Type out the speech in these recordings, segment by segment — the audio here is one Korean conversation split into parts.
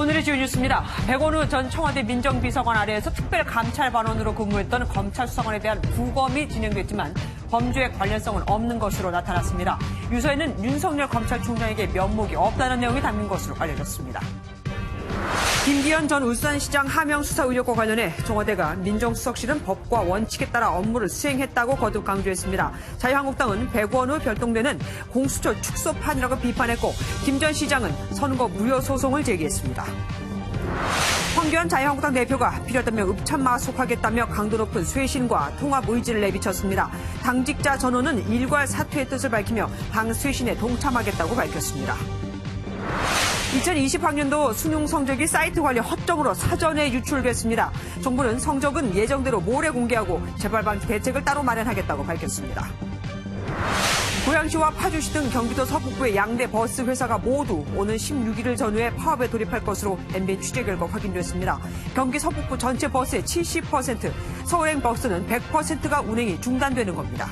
오늘의 주요 뉴스입니다. 백원우 전 청와대 민정비서관 아래에서 특별감찰반원으로 근무했던 검찰 수사관에 대한 부검이 진행됐지만 범죄에 관련성은 없는 것으로 나타났습니다. 유서에는 윤석열 검찰총장에게 면목이 없다는 내용이 담긴 것으로 알려졌습니다. 김기현 전 울산시장 하명 수사 의혹과 관련해 청와대가 민정수석실은 법과 원칙에 따라 업무를 수행했다고 거듭 강조했습니다. 자유한국당은 백원우 별동대는 공수처 축소판이라고 비판했고 김 전 시장은 선거 무효 소송을 제기했습니다. 황교안 자유한국당 대표가 필요하다면 읍참마속하겠다며 강도 높은 쇄신과 통합 의지를 내비쳤습니다. 당직자 전원은 일괄 사퇴의 뜻을 밝히며 당 쇄신에 동참하겠다고 밝혔습니다. 2020학년도 수능 성적이 사이트 관리 허점으로 사전에 유출됐습니다. 정부는 성적은 예정대로 모레 공개하고 재발 방지 대책을 따로 마련하겠다고 밝혔습니다. 고양시와 파주시 등 경기도 서북부의 양대 버스 회사가 모두 오는 16일을 전후에 파업에 돌입할 것으로 MBN 취재 결과 확인됐습니다. 경기 서북부 전체 버스의 70%, 서울행 버스는 100%가 운행이 중단되는 겁니다.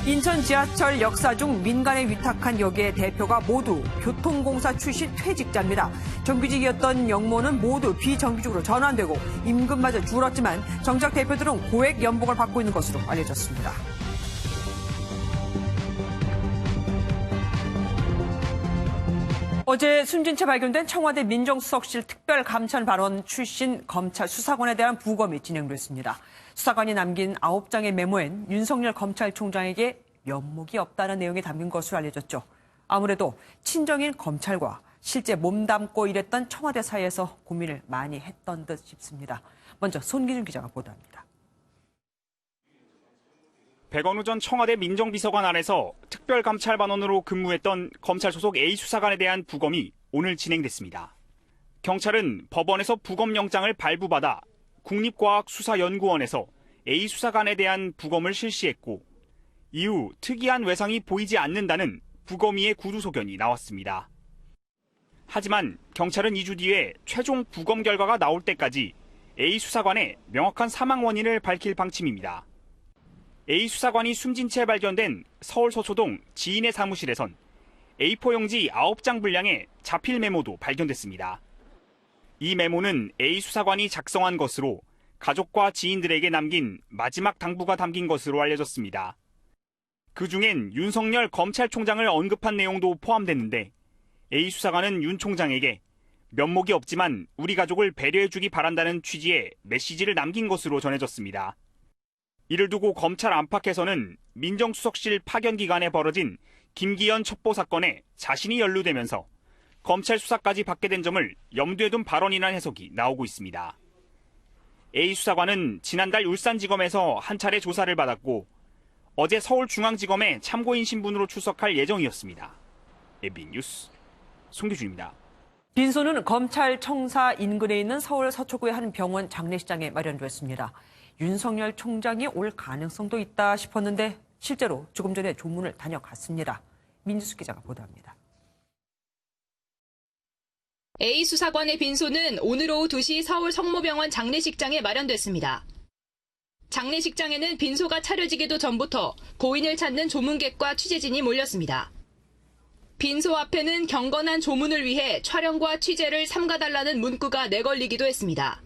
인천 지하철 역사 중 민간에 위탁한 역의 대표가 모두 교통공사 출신 퇴직자입니다. 정규직이었던 역모는 모두 비정규직으로 전환되고 임금마저 줄었지만 정작 대표들은 고액 연봉을 받고 있는 것으로 알려졌습니다. 어제 숨진 채 발견된 청와대 민정수석실 특별감찰반원 출신 검찰 수사관에 대한 부검이 진행됐습니다. 수사관이 남긴 9장의 메모엔 윤석열 검찰총장에게 면목이 없다는 내용이 담긴 것으로 알려졌죠. 아무래도 친정인 검찰과 실제 몸담고 일했던 청와대 사이에서 고민을 많이 했던 듯 싶습니다. 먼저 손기준 기자가 보도합니다. 백원우 전 청와대 민정비서관 아래서 특별감찰반원으로 근무했던 검찰 소속 A 수사관에 대한 부검이 오늘 진행됐습니다. 경찰은 법원에서 부검영장을 발부받아 국립과학수사연구원에서 A 수사관에 대한 부검을 실시했고 이후 특이한 외상이 보이지 않는다는 부검위의 구두소견이 나왔습니다. 하지만 경찰은 2주 뒤에 최종 부검 결과가 나올 때까지 A 수사관의 명확한 사망 원인을 밝힐 방침입니다. A 수사관이 숨진 채 발견된 서울 서초동 지인의 사무실에선 A4 용지 9장 분량의 자필 메모도 발견됐습니다. 이 메모는 A 수사관이 작성한 것으로 가족과 지인들에게 남긴 마지막 당부가 담긴 것으로 알려졌습니다. 그중엔 윤석열 검찰총장을 언급한 내용도 포함됐는데 A 수사관은 윤 총장에게 면목이 없지만 우리 가족을 배려해주기 바란다는 취지의 메시지를 남긴 것으로 전해졌습니다. 이를 두고 검찰 안팎에서는 민정수석실 파견 기간에 벌어진 김기현 첩보 사건에 자신이 연루되면서 검찰 수사까지 받게 된 점을 염두에 둔 발언이라는 해석이 나오고 있습니다. A 수사관은 지난달 울산지검에서 한 차례 조사를 받았고 어제 서울중앙지검에 참고인 신분으로 출석할 예정이었습니다. MBN 뉴스 송규준입니다. 빈소는 검찰청사 인근에 있는 서울 서초구의 한 병원 장례식장에 마련됐습니다. 윤석열 총장이 올 가능성도 있다 싶었는데 실제로 조금 전에 조문을 다녀갔습니다. 민주수 기자가 보도합니다. A 수사관의 빈소는 오늘 오후 2시 서울 성모병원 장례식장에 마련됐습니다. 장례식장에는 빈소가 차려지기도 전부터 고인을 찾는 조문객과 취재진이 몰렸습니다. 빈소 앞에는 경건한 조문을 위해 촬영과 취재를 삼가달라는 문구가 내걸리기도 했습니다.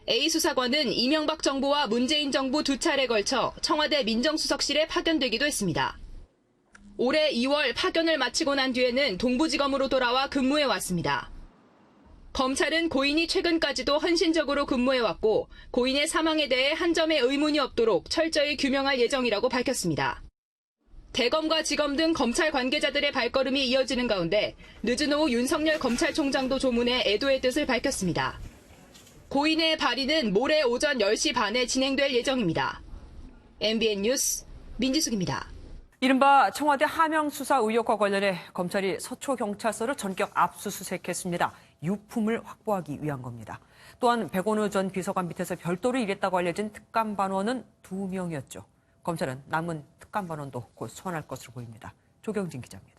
A 수사관은 이명박 정부와 문재인 정부 2차례 걸쳐 청와대 민정수석실에 파견되기도 했습니다. 올해 2월 파견을 마치고 난 뒤에는 동부지검으로 돌아와 근무해 왔습니다. 검찰은 고인이 최근까지도 헌신적으로 근무해왔고 고인의 사망에 대해 한 점의 의문이 없도록 철저히 규명할 예정이라고 밝혔습니다. 대검과 지검 등 검찰 관계자들의 발걸음이 이어지는 가운데 늦은 오후 윤석열 검찰총장도 조문해 애도의 뜻을 밝혔습니다. 고인의 발의는 모레 오전 10시 반에 진행될 예정입니다. MBN 뉴스 민지숙입니다. 이른바 청와대 하명 수사 의혹과 관련해 검찰이 서초경찰서를 전격 압수수색했습니다. 유품을 확보하기 위한 겁니다. 또한 백원우 전 비서관 밑에서 별도로 일했다고 알려진 특감반원은 2명이었죠. 검찰은 남은 특감반원도 곧 소환할 것으로 보입니다. 조경진 기자입니다.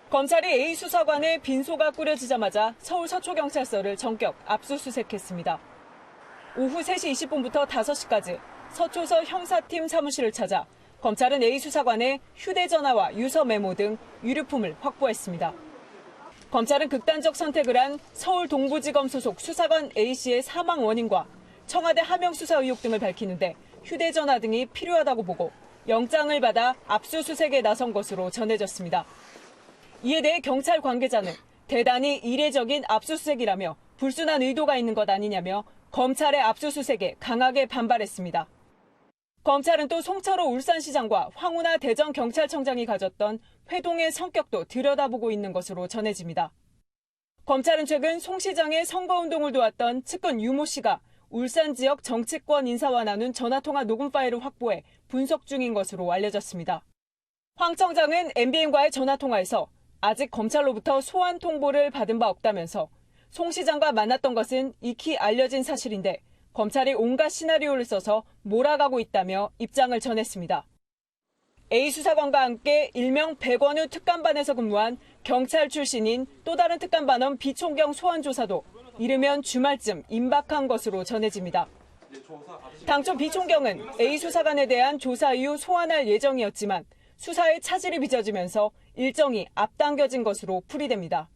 검찰이 A 수사관의 빈소가 꾸려지자마자 서울 서초경찰서를 전격 압수수색했습니다. 오후 3시 20분부터 5시까지 서초서 형사팀 사무실을 찾아 검찰은 A 수사관의 휴대전화와 유서 메모 등 유류품을 확보했습니다. 검찰은 극단적 선택을 한 서울 동부지검 소속 수사관 A씨의 사망 원인과 청와대 하명 수사 의혹 등을 밝히는데 휴대전화 등이 필요하다고 보고 영장을 받아 압수수색에 나선 것으로 전해졌습니다. 이에 대해 경찰 관계자는 대단히 이례적인 압수수색이라며 불순한 의도가 있는 것 아니냐며 검찰의 압수수색에 강하게 반발했습니다. 검찰은 또 송철호 울산시장과 황운하 대전경찰청장이 가졌던 회동의 성격도 들여다보고 있는 것으로 전해집니다. 검찰은 최근 송 시장의 선거운동을 도왔던 측근 유모 씨가 울산 지역 정치권 인사와 나눈 전화통화 녹음 파일을 확보해 분석 중인 것으로 알려졌습니다. 황 청장은 MBN과의 전화통화에서 아직 검찰로부터 소환 통보를 받은 바 없다면서 송 시장과 만났던 것은 익히 알려진 사실인데 검찰이 온갖 시나리오를 써서 몰아가고 있다며 입장을 전했습니다. A 수사관과 함께 일명 백원우 특감반에서 근무한 경찰 출신인 또 다른 특감반원 비총경 소환 조사도 이르면 주말쯤 임박한 것으로 전해집니다. 당초 비총경은 A 수사관에 대한 조사 이후 소환할 예정이었지만 수사에 차질이 빚어지면서 일정이 앞당겨진 것으로 풀이됩니다.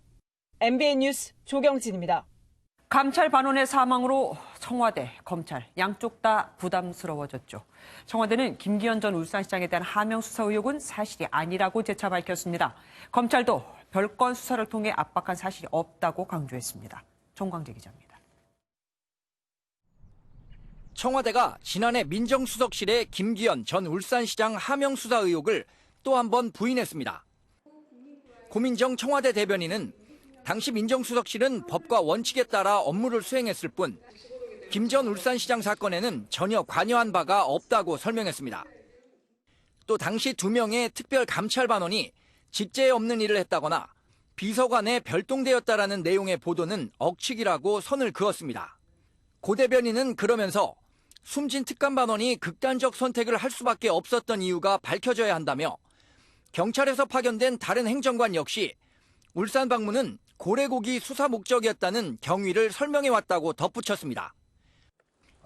MBN 뉴스 조경진입니다. 감찰 반원의 사망으로 청와대, 검찰 양쪽 다 부담스러워졌죠. 청와대는 김기현 전 울산시장에 대한 하명 수사 의혹은 사실이 아니라고 재차 밝혔습니다. 검찰도 별건 수사를 통해 압박한 사실이 없다고 강조했습니다. 정광재 기자입니다. 청와대가 지난해 민정수석실의 김기현 전 울산시장 하명 수사 의혹을 또 한 번 부인했습니다. 고민정 청와대 대변인은 당시 민정수석실은 법과 원칙에 따라 업무를 수행했을 뿐 김 전 울산시장 사건에는 전혀 관여한 바가 없다고 설명했습니다. 또 당시 2명의 특별 감찰반원이 직제에 없는 일을 했다거나 비서관에 별동대였다라는 내용의 보도는 억측이라고 선을 그었습니다. 고 대변인은 그러면서 숨진 특감반원이 극단적 선택을 할 수밖에 없었던 이유가 밝혀져야 한다며 경찰에서 파견된 다른 행정관 역시 울산 방문은 고래고기 수사 목적이었다는 경위를 설명해왔다고 덧붙였습니다.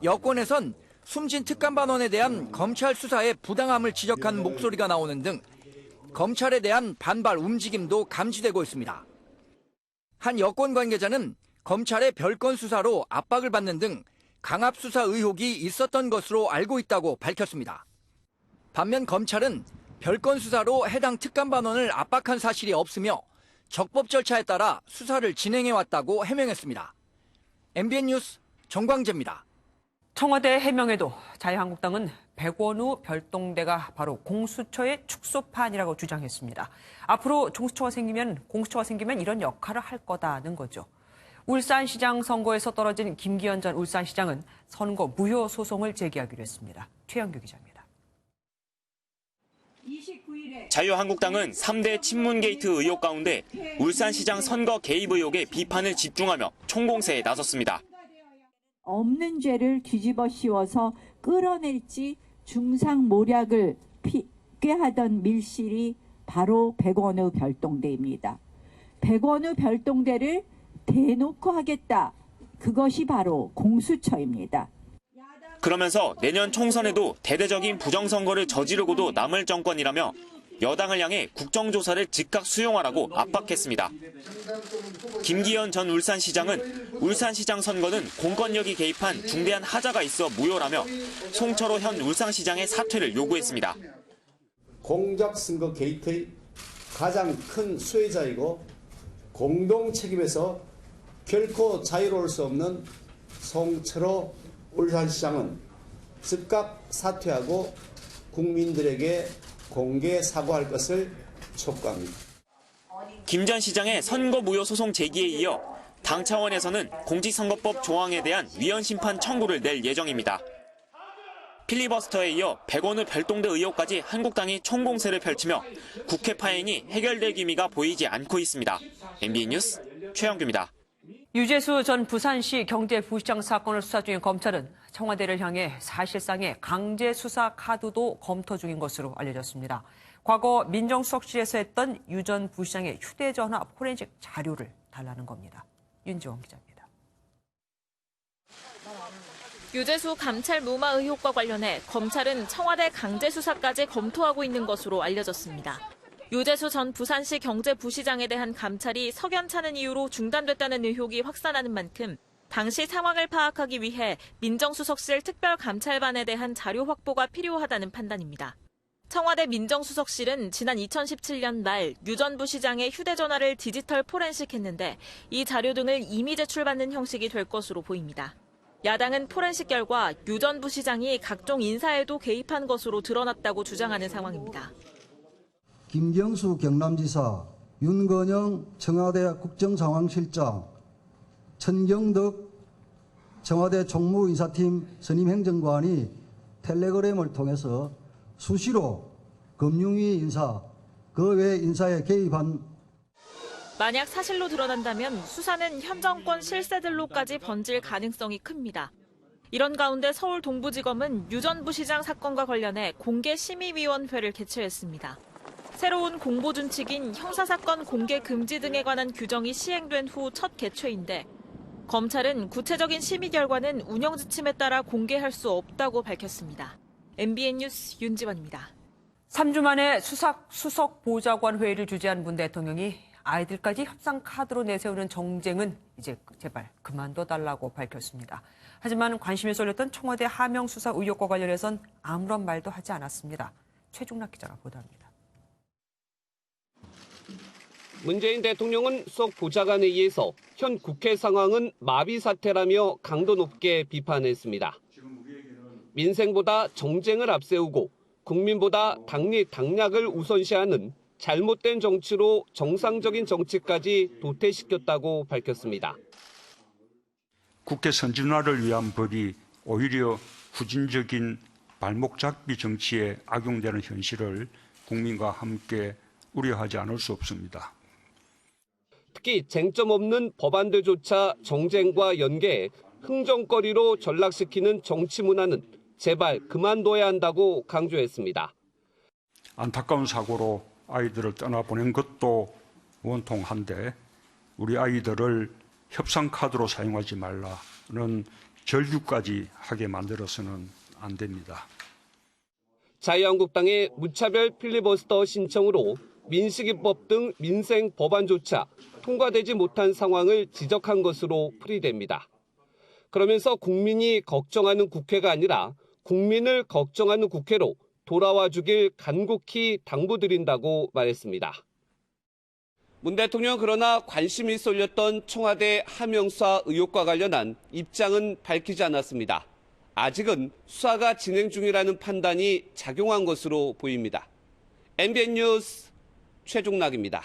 여권에선 숨진 특감반원에 대한 검찰 수사의 부당함을 지적하는 목소리가 나오는 등 검찰에 대한 반발 움직임도 감지되고 있습니다. 한 여권 관계자는 검찰의 별건 수사로 압박을 받는 등 강압 수사 의혹이 있었던 것으로 알고 있다고 밝혔습니다. 반면 검찰은 별건 수사로 해당 특감반원을 압박한 사실이 없으며 적법 절차에 따라 수사를 진행해왔다고 해명했습니다. MBN 뉴스 정광재입니다. 청와대 해명에도 자유한국당은 백원우 별동대가 바로 공수처의 축소판이라고 주장했습니다. 앞으로 공수처가 생기면 이런 역할을 할 거다는 거죠. 울산시장 선거에서 떨어진 김기현 전 울산시장은 선거 무효 소송을 제기하기로 했습니다. 최영규 기자입니다. 자유한국당은 3대 친문 게이트 의혹 가운데 울산시장 선거 개입 의혹에 비판을 집중하며 총공세에 나섰습니다. 없는 죄를 뒤집어 씌워서 끌어낼지 중상모략을 꾀하던 밀실이 바로 백원우 별동대입니다. 백원우 별동대를 대놓고 하겠다. 그것이 바로 공수처입니다. 그러면서 내년 총선에도 대대적인 부정선거를 저지르고도 남을 정권이라며 여당을 향해 국정조사를 즉각 수용하라고 압박했습니다. 김기현 전 울산시장은 울산시장 선거는 공권력이 개입한 중대한 하자가 있어 무효라며 송철호 현 울산시장의 사퇴를 요구했습니다. 공작선거 게이트의 가장 큰 수혜자이고 공동 책임에서 결코 자유로울 수 없는 송철호 울산시장은 즉각 사퇴하고 국민들에게 공개 사과할 것을 촉구합니다. 김 전 시장의 선거 무효 소송 제기에 이어 당 차원에서는 공직선거법 조항에 대한 위헌 심판 청구를 낼 예정입니다. 필리버스터에 이어 백원우 별동대 의혹까지 한국당이 총공세를 펼치며 국회 파행이 해결될 기미가 보이지 않고 있습니다. MBN 뉴스 최영규입니다. 유재수 전 부산시 경제부시장 사건을 수사 중인 검찰은 청와대를 향해 사실상의 강제 수사 카드도 검토 중인 것으로 알려졌습니다. 과거 민정수석실에서 했던 유 전 부시장의 휴대전화 포렌식 자료를 달라는 겁니다. 윤지원 기자입니다. 유재수 감찰 무마 의혹과 관련해 검찰은 청와대 강제 수사까지 검토하고 있는 것으로 알려졌습니다. 유재수 전 부산시 경제부시장에 대한 감찰이 석연찮은 이유로 중단됐다는 의혹이 확산하는 만큼 당시 상황을 파악하기 위해 민정수석실 특별감찰반에 대한 자료 확보가 필요하다는 판단입니다. 청와대 민정수석실은 지난 2017년 말 유 전 부시장의 휴대전화를 디지털 포렌식했는데 이 자료 등을 임의 제출받는 형식이 될 것으로 보입니다. 야당은 포렌식 결과 유 전 부시장이 각종 인사에도 개입한 것으로 드러났다고 주장하는 상황입니다. 김경수 경남지사, 윤건영 청와대 국정상황실장, 천경덕 청와대 총무인사팀 선임행정관이 텔레그램을 통해서 수시로 금융위 인사, 그 외 인사에 개입한. 만약 사실로 드러난다면 수사는 현 정권 실세들로까지 번질 가능성이 큽니다. 이런 가운데 서울 동부지검은 유 전 부시장 사건과 관련해 공개심의위원회를 개최했습니다. 새로운 공보준칙인 형사사건 공개 금지 등에 관한 규정이 시행된 후 첫 개최인데 검찰은 구체적인 심의 결과는 운영 지침에 따라 공개할 수 없다고 밝혔습니다. MBN 뉴스 윤지원입니다. 3주 만에 수석 보좌관 회의를 주재한 문 대통령이 아이들까지 협상 카드로 내세우는 정쟁은 이제 제발 그만둬달라고 밝혔습니다. 하지만 관심이 쏠렸던 청와대 하명 수사 의혹과 관련해선 아무런 말도 하지 않았습니다. 최중락 기자가 보도합니다. 문재인 대통령은 수석 보좌관회의에서 현 국회 상황은 마비 사태라며 강도 높게 비판했습니다. 민생보다 정쟁을 앞세우고 국민보다 당리 당략을 우선시하는 잘못된 정치로 정상적인 정치까지 도태시켰다고 밝혔습니다. 국회 선진화를 위한 법이 오히려 후진적인 발목 잡기 정치에 악용되는 현실을 국민과 함께 우려하지 않을 수 없습니다. 특히 쟁점 없는 법안들조차 정쟁과 연계해 흥정거리로 전락시키는 정치 문화는 제발 그만둬야 한다고 강조했습니다. 안타까운 사고로 아이들을 떠나보낸 것도 원통한데 우리 아이들을 협상 카드로 사용하지 말라는 절규까지 하게 만들어서는 안 됩니다. 자유한국당의 무차별 필리버스터 신청으로 민식이법 등 민생 법안조차 통과되지 못한 상황을 지적한 것으로 풀이됩니다. 그러면서 국민이 걱정하는 국회가 아니라 국민을 걱정하는 국회로 돌아와 주길 간곡히 당부드린다고 말했습니다. 문 대통령은 그러나 관심이 쏠렸던 청와대 하명수사 의혹과 관련한 입장은 밝히지 않았습니다. 아직은 수사가 진행 중이라는 판단이 작용한 것으로 보입니다. MBN 뉴스 최종락입니다.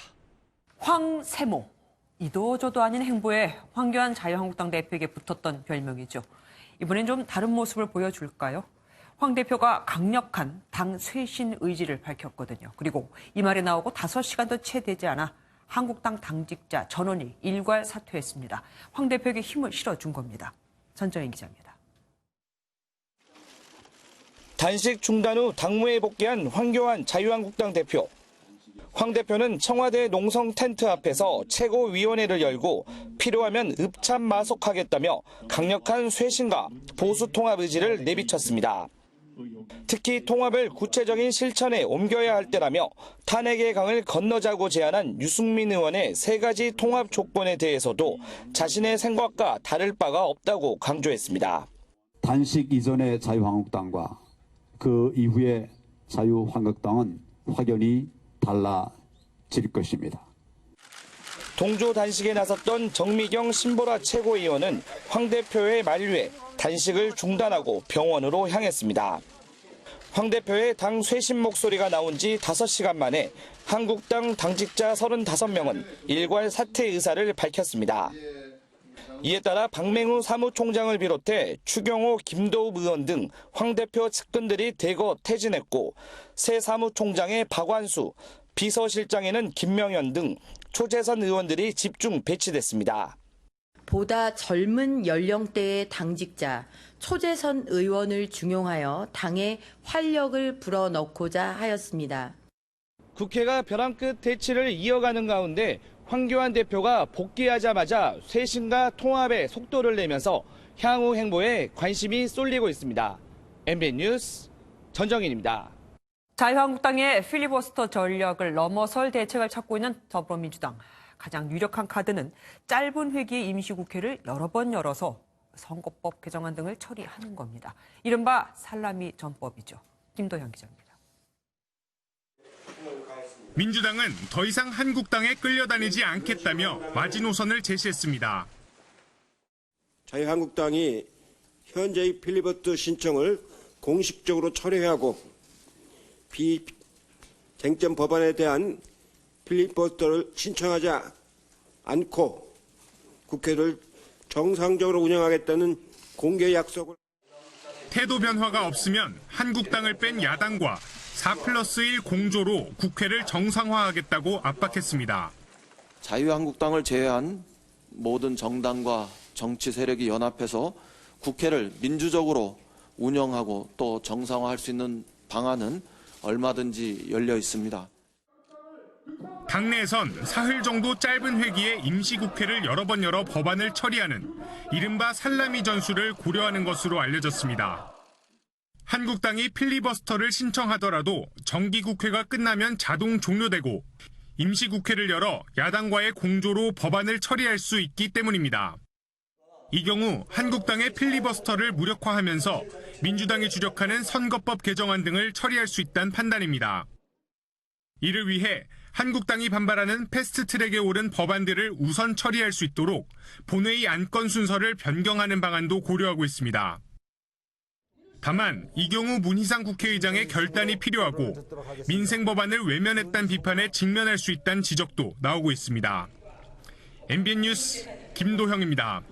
황세모, 이도저도 아닌 행보에 황교안 자유한국당 대표에게 붙었던 별명이죠. 이번엔 좀 다른 모습을 보여줄까요? 황 대표가 강력한 당 쇄신 의지를 밝혔거든요. 그리고 이 말이 나오고 5시간도 채 되지 않아 한국당 당직자 전원이 일괄 사퇴했습니다. 황 대표에게 힘을 실어준 겁니다. 전정인 기자입니다. 단식 중단 후 당무에 복귀한 황교안 자유한국당 대표. 황 대표는 청와대 농성 텐트 앞에서 최고위원회를 열고 필요하면 읍참 마속하겠다며 강력한 쇄신과 보수 통합 의지를 내비쳤습니다. 특히 통합을 구체적인 실천에 옮겨야 할 때라며 탄핵의 강을 건너자고 제안한 유승민 의원의 3가지 통합 조건에 대해서도 자신의 생각과 다를 바가 없다고 강조했습니다. 단식 이전의 자유한국당과 그 이후의 자유한국당은 확연히 달라질 것입니다. 동조 단식에 나섰던 정미경 신보라 최고위원은 황 대표의 만류에 단식을 중단하고 병원으로 향했습니다. 황 대표의 당 쇄신 목소리가 나온 지 5시간 만에 한국당 당직자 35명은 일괄 사퇴 의사를 밝혔습니다. 이에 따라 박맹우 사무총장을 비롯해 추경호, 김도읍 의원 등 황 대표 측근들이 대거 퇴진했고 새 사무총장의 박완수, 비서실장에는 김명현 등 초재선 의원들이 집중 배치됐습니다. 보다 젊은 연령대의 당직자, 초재선 의원을 중용하여 당에 활력을 불어넣고자 하였습니다. 국회가 벼랑 끝 대치를 이어가는 가운데 황교안 대표가 복귀하자마자 쇄신과 통합에 속도를 내면서 향후 행보에 관심이 쏠리고 있습니다. MBN 뉴스 전정인입니다. 자유한국당의 필리버스터 전략을 넘어설 대책을 찾고 있는 더불어민주당. 가장 유력한 카드는 짧은 회기의 임시국회를 여러 번 열어서 선거법 개정안 등을 처리하는 겁니다. 이른바 살라미 전법이죠. 김도현 기자입니다. 민주당은 더 이상 한국당에 끌려다니지 않겠다며 마지노선을 제시했습니다. 자유한국당이 현재의 필리버스터 신청을 공식적으로 철회하고 비쟁점 법안에 대한 필리버스터를 신청하지 않고 국회를 정상적으로 운영하겠다는 공개 약속을. 태도 변화가 없으면 한국당을 뺀 야당과 4+1 공조로 국회를 정상화하겠다고 압박했습니다. 자유한국당을 제외한 모든 정당과 정치 세력이 연합해서 국회를 민주적으로 운영하고 또 정상화할 수 있는 방안은 얼마든지 열려 있습니다. 당내에선 사흘 정도 짧은 회기에 임시국회를 여러 번 열어 법안을 처리하는 이른바 살라미 전술을 고려하는 것으로 알려졌습니다. 한국당이 필리버스터를 신청하더라도 정기국회가 끝나면 자동 종료되고 임시국회를 열어 야당과의 공조로 법안을 처리할 수 있기 때문입니다. 이 경우 한국당의 필리버스터를 무력화하면서 민주당이 주력하는 선거법 개정안 등을 처리할 수 있다는 판단입니다. 이를 위해 한국당이 반발하는 패스트트랙에 오른 법안들을 우선 처리할 수 있도록 본회의 안건 순서를 변경하는 방안도 고려하고 있습니다. 다만 이 경우 문희상 국회의장의 결단이 필요하고 민생 법안을 외면했다는 비판에 직면할 수 있다는 지적도 나오고 있습니다. MBN 뉴스 김도형입니다.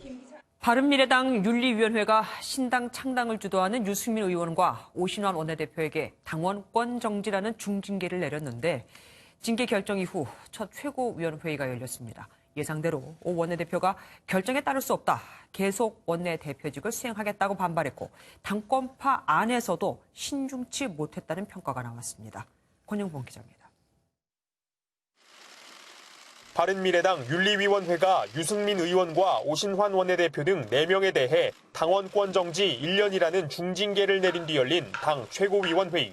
바른미래당 윤리위원회가 신당 창당을 주도하는 유승민 의원과 오신환 원내대표에게 당원권 정지라는 중징계를 내렸는데 징계 결정 이후 첫 최고위원회의가 열렸습니다. 예상대로 오 원내대표가 결정에 따를 수 없다. 계속 원내대표직을 수행하겠다고 반발했고 당권파 안에서도 신중치 못했다는 평가가 나왔습니다. 권영봉 기자입니다. 바른미래당 윤리위원회가 유승민 의원과 오신환 원내대표 등 4명에 대해 당원권 정지 1년이라는 중징계를 내린 뒤 열린 당 최고위원회의.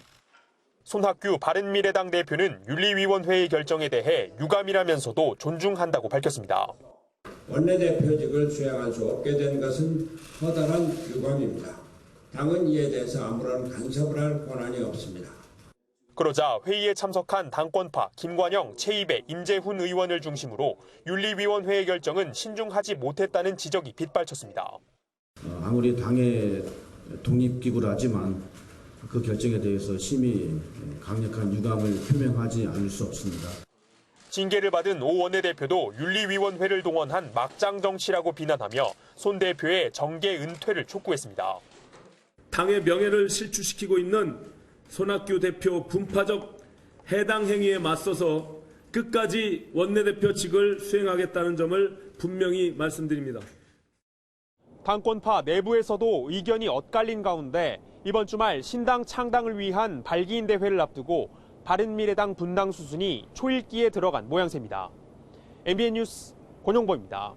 손학규 바른미래당 대표는 윤리위원회의 결정에 대해 유감이라면서도 존중한다고 밝혔습니다. 원내대표직을 수행할 수 없게 된 것은 커다란 유감입니다. 당은 이에 대해서 아무런 간섭을 할 권한이 없습니다. 그러자 회의에 참석한 당권파 김관영, 최이배, 임재훈 의원을 중심으로 윤리위원회의 결정은 신중하지 못했다는 지적이 빗발쳤습니다. 아무리 당의 독립기구라지만 그 결정에 대해서 심히 강력한 유감을 표명하지 않을 수 없습니다. 징계를 받은 오 원내대표도 윤리위원회를 동원한 막장 정치라고 비난하며 손 대표의 정계 은퇴를 촉구했습니다. 당의 명예를 실추시키고 있는 손학규 대표 분파적 해당 행위에 맞서서 끝까지 원내대표직을 수행하겠다는 점을 분명히 말씀드립니다. 당권파 내부에서도 의견이 엇갈린 가운데 이번 주말 신당 창당을 위한 발기인 대회를 앞두고 바른미래당 분당 수순이 초읽기에 들어간 모양새입니다. MBN 뉴스 권용보입니다.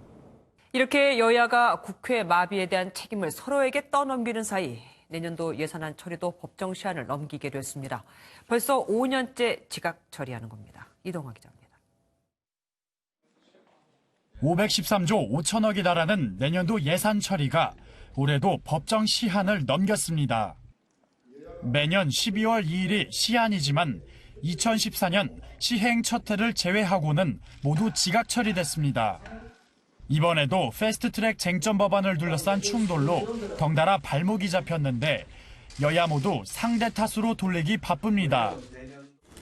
이렇게 여야가 국회 마비에 대한 책임을 서로에게 떠넘기는 사이 내년도 예산안 처리도 법정 시한을 넘기게 됐습니다. 벌써 5년째 지각 처리하는 겁니다. 이동화 기자입니다. 513조 5천억이 달하는 내년도 예산 처리가 올해도 법정 시한을 넘겼습니다. 매년 12월 2일이 시한이지만 2014년 시행 첫 해를 제외하고는 모두 지각 처리됐습니다. 이번에도 패스트트랙 쟁점 법안을 둘러싼 충돌로 덩달아 발목이 잡혔는데 여야 모두 상대 탓으로 돌리기 바쁩니다.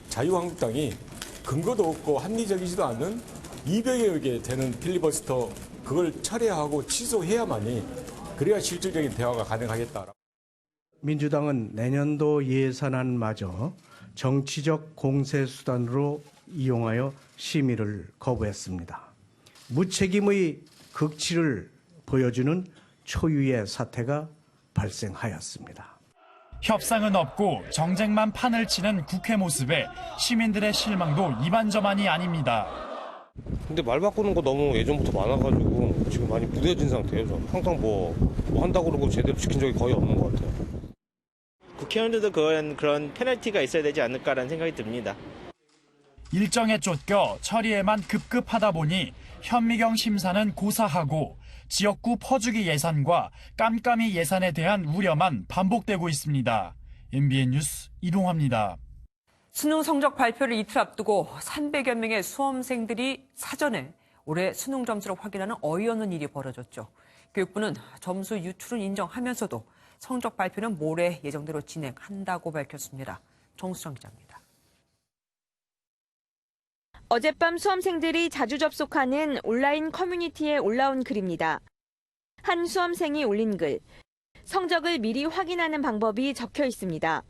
자유한국당이 근거도 없고 합리적이지도 않은 200여 개 되는 필리버스터 그걸 철회하고 취소해야만이 그래야 실질적인 대화가 가능하겠다. 민주당은 내년도 예산안마저 정치적 공세 수단으로 이용하여 심의를 거부했습니다. 무책임의 극치를 보여주는 초유의 사태가 발생하였습니다. 협상은 없고 정쟁만 판을 치는 국회 모습에 시민들의 실망도 이만저만이 아닙니다. 근데 말 바꾸는 거 너무 예전부터 많아가지고 지금 많이 무뎌진 상태예요. 항상 뭐 한다고 그러고 제대로 지킨 적이 거의 없는 것 같아요. 국회의원들도 그런 페널티가 있어야 되지 않을까라는 생각이 듭니다. 일정에 쫓겨 처리에만 급급하다 보니 현미경 심사는 고사하고 지역구 퍼주기 예산과 깜깜이 예산에 대한 우려만 반복되고 있습니다. MBN 뉴스 이동화입니다. 수능 성적 발표를 이틀 앞두고 300여 명의 수험생들이 사전에 올해 수능 점수를 확인하는 어이없는 일이 벌어졌죠. 교육부는 점수 유출은 인정하면서도 성적 발표는 모레 예정대로 진행한다고 밝혔습니다. 정수정 기자입니다. 어젯밤 수험생들이 자주 접속하는 온라인 커뮤니티에 올라온 글입니다. 한 수험생이 올린 글, 성적을 미리 확인하는 방법이 적혀 있습니다.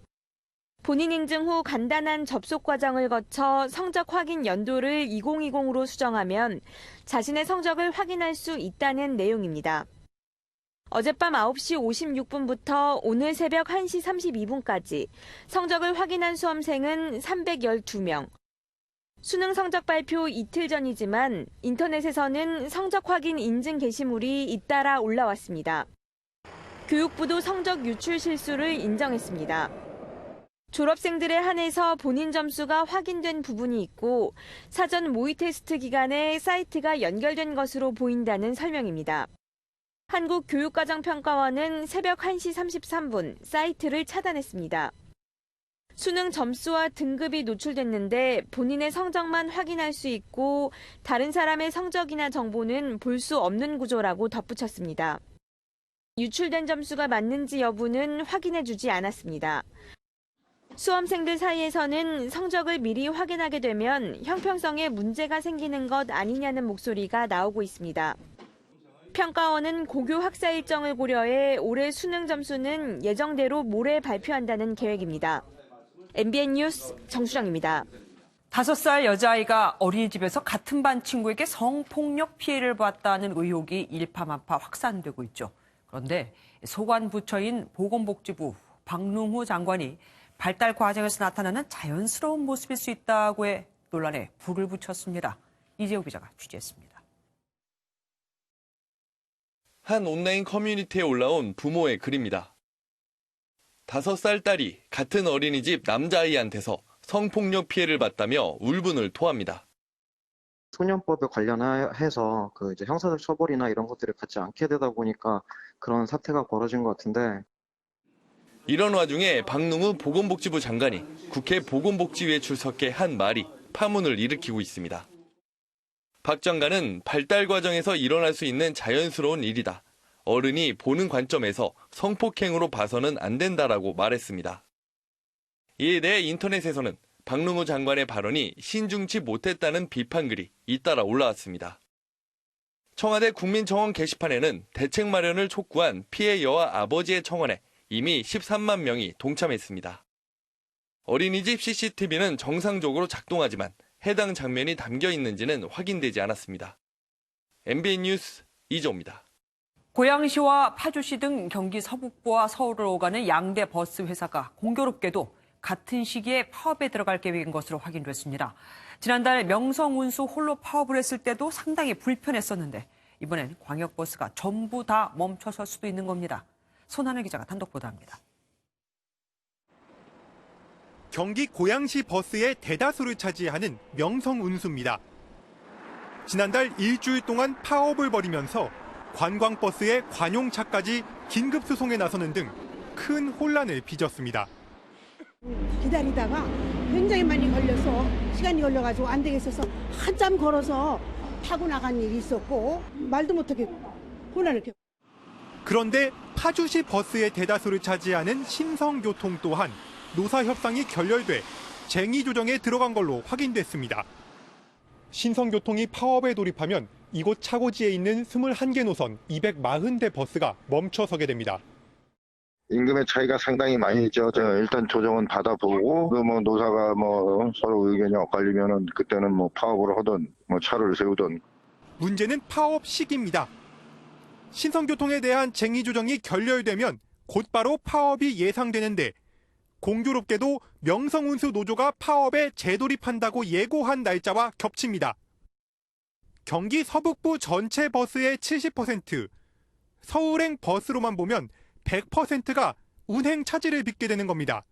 본인 인증 후 간단한 접속 과정을 거쳐 성적 확인 연도를 2020으로 수정하면 자신의 성적을 확인할 수 있다는 내용입니다. 어젯밤 9시 56분부터 오늘 새벽 1시 32분까지 성적을 확인한 수험생은 312명. 수능 성적 발표 이틀 전이지만 인터넷에서는 성적 확인 인증 게시물이 잇따라 올라왔습니다. 교육부도 성적 유출 실수를 인정했습니다. 졸업생들에 한해서 본인 점수가 확인된 부분이 있고 사전 모의 테스트 기간에 사이트가 연결된 것으로 보인다는 설명입니다. 한국교육과정평가원은 새벽 1시 33분 사이트를 차단했습니다. 수능 점수와 등급이 노출됐는데 본인의 성적만 확인할 수 있고 다른 사람의 성적이나 정보는 볼 수 없는 구조라고 덧붙였습니다. 유출된 점수가 맞는지 여부는 확인해주지 않았습니다. 수험생들 사이에서는 성적을 미리 확인하게 되면 형평성에 문제가 생기는 것 아니냐는 목소리가 나오고 있습니다. 평가원은 고교 학사 일정을 고려해 올해 수능 점수는 예정대로 모레 발표한다는 계획입니다. MBN 뉴스 정수정입니다. 5살 여자아이가 어린이집에서 같은 반 친구에게 성폭력 피해를 받았다는 의혹이 일파만파 확산되고 있죠. 그런데 소관부처인 보건복지부 박능후 장관이 발달 과정에서 나타나는 자연스러운 모습일 수 있다고 해 논란에 불을 붙였습니다. 이재호 기자가 취재했습니다. 한 온라인 커뮤니티에 올라온 부모의 글입니다. 5살 딸이 같은 어린이집 남자아이한테서 성폭력 피해를 받다며 울분을 토합니다. 소년법에 관련해서 이제 형사적 처벌이나 이런 것들을 갖지 않게 되다 보니까 그런 사태가 벌어진 것 같은데. 이런 와중에 박능후 보건복지부 장관이 국회 보건복지위에 출석해 한 말이 파문을 일으키고 있습니다. 박 장관은 발달 과정에서 일어날 수 있는 자연스러운 일이다. 어른이 보는 관점에서 성폭행으로 봐서는 안 된다라고 말했습니다. 이에 대해 인터넷에서는 박능후 장관의 발언이 신중치 못했다는 비판글이 잇따라 올라왔습니다. 청와대 국민청원 게시판에는 대책 마련을 촉구한 피해 여아 아버지의 청원에 이미 13만 명이 동참했습니다. 어린이집 CCTV는 정상적으로 작동하지만 해당 장면이 담겨 있는지는 확인되지 않았습니다. MBN 뉴스 이조입니다. 고양시와 파주시 등 경기 서북부와 서울을 오가는 양대 버스 회사가 공교롭게도 같은 시기에 파업에 들어갈 계획인 것으로 확인됐습니다. 지난달 명성운수 홀로 파업을 했을 때도 상당히 불편했었는데 이번엔 광역버스가 전부 다 멈춰설 수도 있는 겁니다. 손하늘 기자가 단독 보도합니다. 경기 고양시 버스의 대다수를 차지하는 명성운수입니다. 지난달 일주일 동안 파업을 벌이면서 관광버스의 관용차까지 긴급 수송에 나서는 등 큰 혼란을 빚었습니다. 기다리다가 굉장히 많이 걸려서 시간이 걸려가지고 안 되겠어서 한참 걸어서 타고 나간 일이 있었고 말도 못하게 혼란을 겪었습니다. 그런데 파주시 버스의 대다수를 차지하는 신성교통 또한 노사협상이 결렬돼 쟁의 조정에 들어간 걸로 확인됐습니다. 신성교통이 파업에 돌입하면 이곳 차고지에 있는 21개 노선 240대 버스가 멈춰서게 됩니다. 임금의 차이가 상당히 많이 있죠. 일단 조정은 받아보고 노사가 서로 의견이 엇갈리면은 그때는 파업을 하든 차를 세우든. 문제는 파업 시기입니다. 신성교통에 대한 쟁의 조정이 결렬되면 곧바로 파업이 예상되는데 공교롭게도 명성운수 노조가 파업에 재돌입한다고 예고한 날짜와 겹칩니다. 경기 서북부 전체 버스의 70%, 서울행 버스로만 보면 100%가 운행 차질을 빚게 되는 겁니다.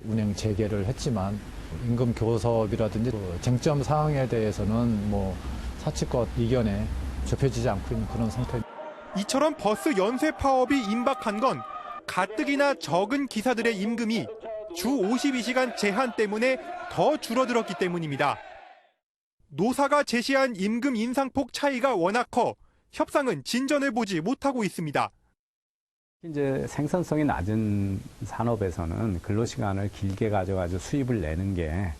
운행 재개를 했지만 임금 교섭이라든지 쟁점 사항에 대해서는 사측과 이견에 좁혀지지 않고 있는 그런 상태입니다. 이처럼 버스 연쇄 파업이 임박한 건 가뜩이나 적은 기사들의 임금이 주 52시간 제한 때문에 더 줄어들었기 때문입니다. 노사가 제시한 임금 인상폭 차이가 워낙 커 협상은 진전을 보지 못하고 있습니다. 이제 생산성이 낮은 산업에서는 근로시간을 길게 가져가지고 수입을 내는 게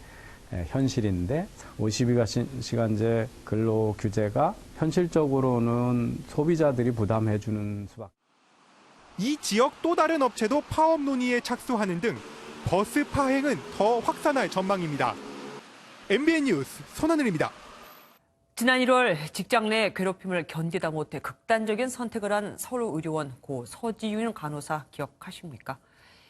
현실인데 52시간제 근로 규제가 현실적으로는 소비자들이 부담해주는 수밖에. 이 지역 또 다른 업체도 파업 논의에 착수하는 등 버스 파행은 더 확산할 전망입니다. MBN 뉴스 손하늘입니다. 지난 1월 직장 내 괴롭힘을 견디다 못해 극단적인 선택을 한 서울의료원 고 서지윤 간호사 기억하십니까?